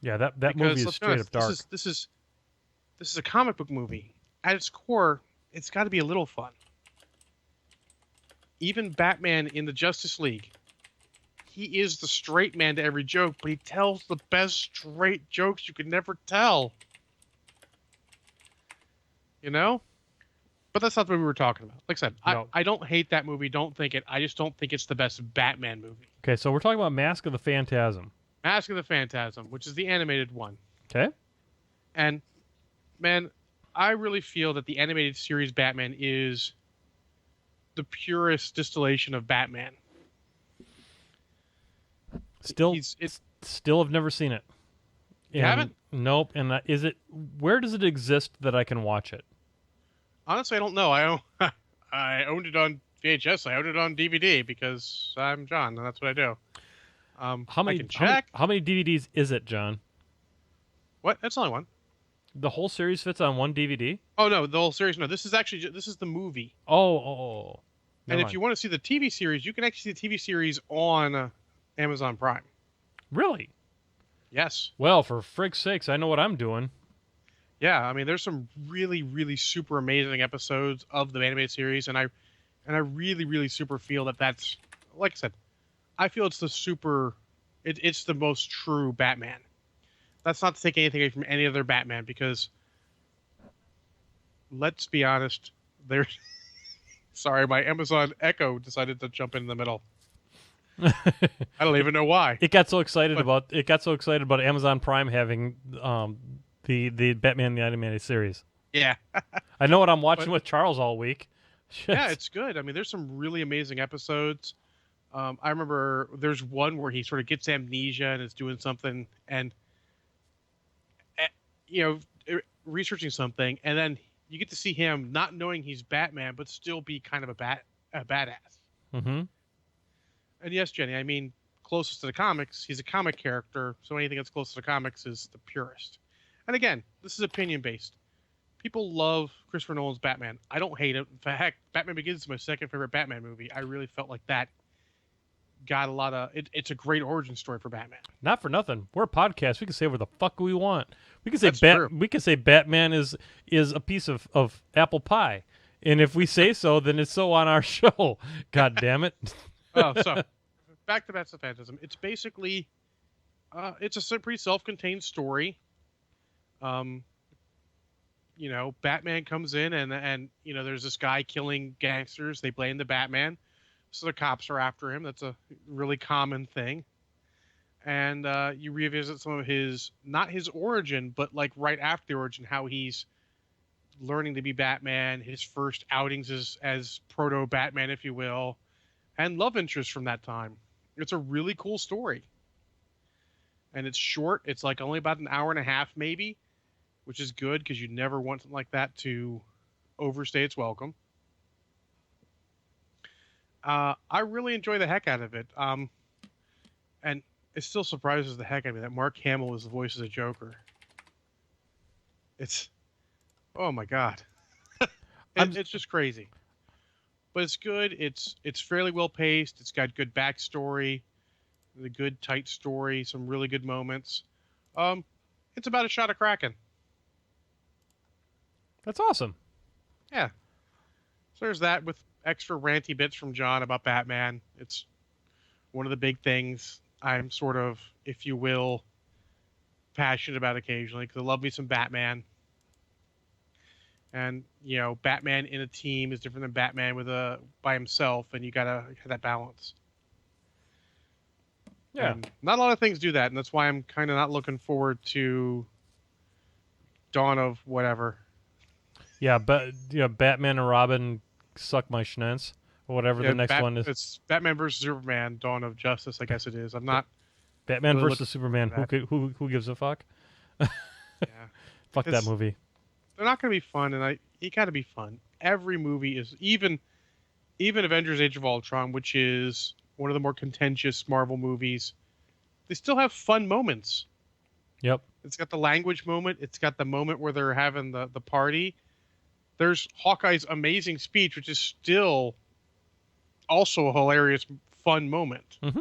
Yeah, that movie is straight up dark. This is a comic book movie. At its core, it's got to be a little fun. Even Batman in the Justice League, he is the straight man to every joke, but he tells the best straight jokes you could never tell. You know? But that's not what we were talking about. Like I said, No. I don't hate that movie. Don't think it. I just don't think it's the best Batman movie. Okay, so we're talking about Mask of the Phantasm. Mask of the Phantasm, which is the animated one. Okay. And, man, I really feel that the animated series Batman is the purest distillation of Batman. Still have never seen it. You haven't? Nope. And where does it exist that I can watch it? Honestly, I don't know. I owned it on VHS. I owned it on DVD because I'm John, and that's what I do. How many DVDs is it, John? What? That's only one. The whole series fits on one DVD? Oh no, the whole series. No, this is the movie. Oh. And if you want to see the TV series, you can actually see the TV series on Amazon Prime. Really? Yes. Well, for frig's sakes, I know what I'm doing. Yeah, I mean, there's some really, really super amazing episodes of the animated series, and I really, really super feel that's, like I said, I feel it's it's the most true Batman. That's not to take anything away from any other Batman, because let's be honest, sorry, my Amazon Echo decided to jump in the middle. I don't even know why. It got so excited about Amazon Prime having the Batman the Animated Series. Yeah. I know what I'm watching with Charles all week. Yeah, it's good. I mean, there's some really amazing episodes. I remember there's one where he sort of gets amnesia and is doing something and, researching something, and then you get to see him not knowing he's Batman, but still be kind of a badass. Mm-hmm. And yes, Jenny, I mean, closest to the comics, he's a comic character, so anything that's close to the comics is the purest. And again, this is opinion-based. People love Christopher Nolan's Batman. I don't hate it. In fact, Batman Begins is my second favorite Batman movie. I really felt like that got a lot of... It's a great origin story for Batman. Not for nothing. We're a podcast. We can say whatever the fuck we want. We can say Batman is a piece of apple pie. And if we say so, then it's so on our show. God damn it. So back to Mask of the Phantasm. It's basically it's a pretty self-contained story. Batman comes in and there's this guy killing gangsters. They blame the Batman, so the cops are after him. That's a really common thing. And you revisit some of not his origin, but like right after the origin, how he's learning to be Batman, his first outings as proto-Batman, if you will, and love interest from that time. It's a really cool story. And it's short. It's like only about an hour and a half, maybe, which is good because you never want something like that to overstay its welcome. I really enjoy the heck out of it. And it still surprises the heck out of me that Mark Hamill is the voice of the Joker. Oh my God. It's just crazy. But it's good. It's fairly well paced. It's got good backstory, the good tight story, some really good moments. It's about a shot of Kraken. That's awesome. Yeah. So there's that with extra ranty bits from John about Batman. It's one of the big things I'm sort of, if you will, passionate about occasionally because I love me some Batman. And, Batman in a team is different than Batman by himself, and you got to have that balance. Yeah. And not a lot of things do that, and that's why I'm kind of not looking forward to Dawn of whatever. Yeah, but Batman and Robin suck my schnitz, or whatever the next one is. It's Batman versus Superman, Dawn of Justice, I guess it is. I'm not... Batman really versus Superman, who gives a fuck? Yeah. Fuck that movie. They're not going to be fun, and it got to be fun. Every movie is... Even Avengers Age of Ultron, which is one of the more contentious Marvel movies, they still have fun moments. Yep. It's got the language moment. It's got the moment where they're having the party. there's Hawkeye's amazing speech, which is still also a hilarious, fun moment. Mm-hmm.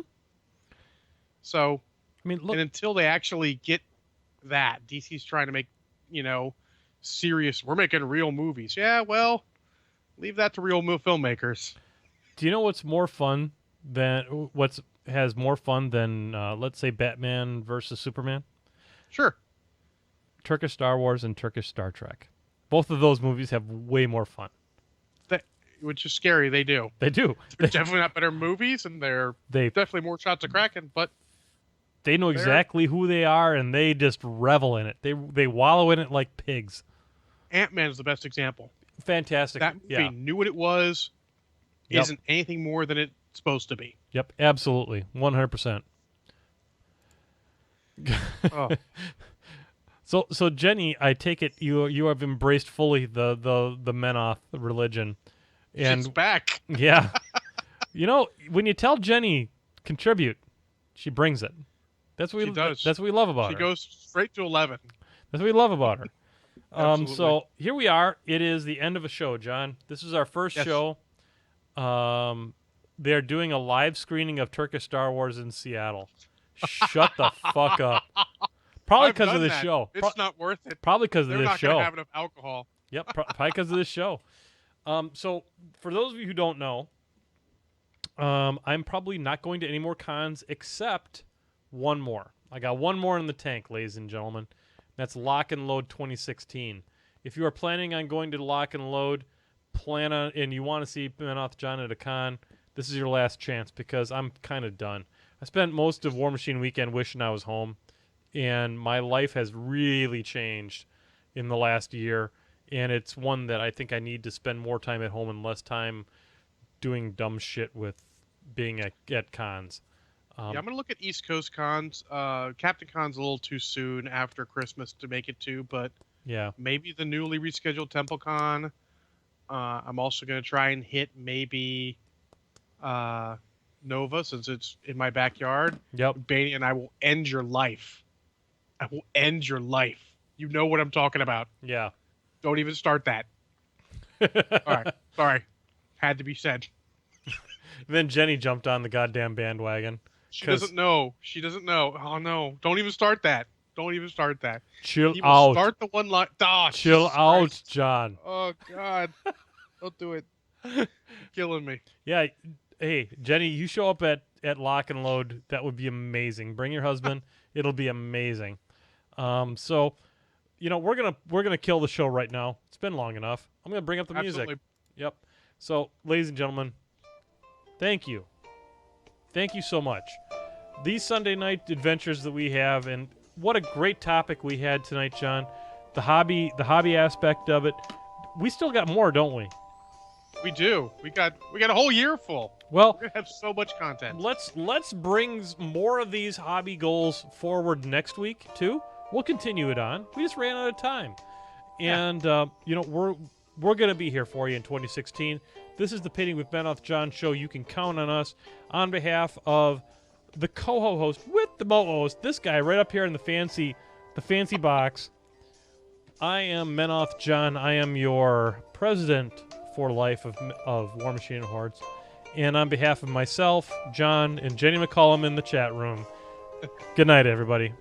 So, I mean, look, and until they actually get that, DC's trying to make, serious. We're making real movies. Yeah, well, leave that to real filmmakers. do you know what's more fun than has more fun than let's say Batman versus Superman? Sure. Turkish Star Wars and Turkish Star Trek. Both of those movies have way more fun. Which is scary. They do. They do. They're definitely not better movies, and they're definitely more shots of Kraken, but they know exactly who they are, and they just revel in it. They wallow in it like pigs. Ant-Man is the best example. Fantastic. That movie knew what it was. Yep. Isn't anything more than it's supposed to be. Yep, absolutely. 100%. Oh. So Jenny, I take it you have embraced fully the Menoth religion. And It's back. yeah. When you tell Jenny contribute, she brings it. That's what She does. That's what we love about her. She goes straight to 11. That's what we love about her. Absolutely. So here we are. It is the end of a show, John. This is our first show. They're doing a live screening of Turkish Star Wars in Seattle. Shut the fuck up. Probably because of this show. It's not worth it. Probably because of They're this not show. going to have enough alcohol. Yep, probably because of this show. So for those of you who don't know, I'm probably not going to any more cons except one more. I got one more in the tank, ladies and gentlemen. That's Lock and Load 2016. If you are planning on going to Lock and Load, and you want to see Menoth John at a con, this is your last chance because I'm kind of done. I spent most of War Machine weekend wishing I was home, and my life has really changed in the last year, and it's one that I think I need to spend more time at home and less time doing dumb shit with being at cons. I'm going to look at East Coast cons. Captain Con's a little too soon after Christmas to make it to, but yeah, maybe the newly rescheduled Temple Con. I'm also going to try and hit maybe Nova, since it's in my backyard. Yep. Baney and I will end your life. I will end your life. You know what I'm talking about. Yeah. Don't even start that. All right. Sorry. Had to be said. Then Jenny jumped on the goddamn bandwagon. She doesn't know. She doesn't know. Oh, no. Don't even start that. Don't even start that. Chill He will out. Start the one line. Oh, Chill Jesus out, Christ. John. Oh, God. Don't do it. You're killing me. Yeah. Hey, Jenny, you show up at Lock and Load. That would be amazing. Bring your husband. It'll be amazing. So, we're gonna kill the show right now. It's been long enough. I'm gonna bring up the music. Absolutely. Yep. So, ladies and gentlemen, thank you. Thank you so much. These Sunday night adventures that we have, and what a great topic we had tonight, John. The hobby aspect of it. We still got more, don't we? We do. We got a whole year full. Well, We're gonna have so much content. let's bring more of these hobby goals forward next week too. We'll continue it on. We just ran out of time, and we're gonna be here for you in 2016. This is the Pitting with Menoth John show. You can count on us on behalf of the co-host with the mo-host. This guy right up here in the fancy box. I am Menoth John. I am your president for life of War Machine and Hordes. And on behalf of myself, John, and Jenny McCollum in the chat room, good night, everybody.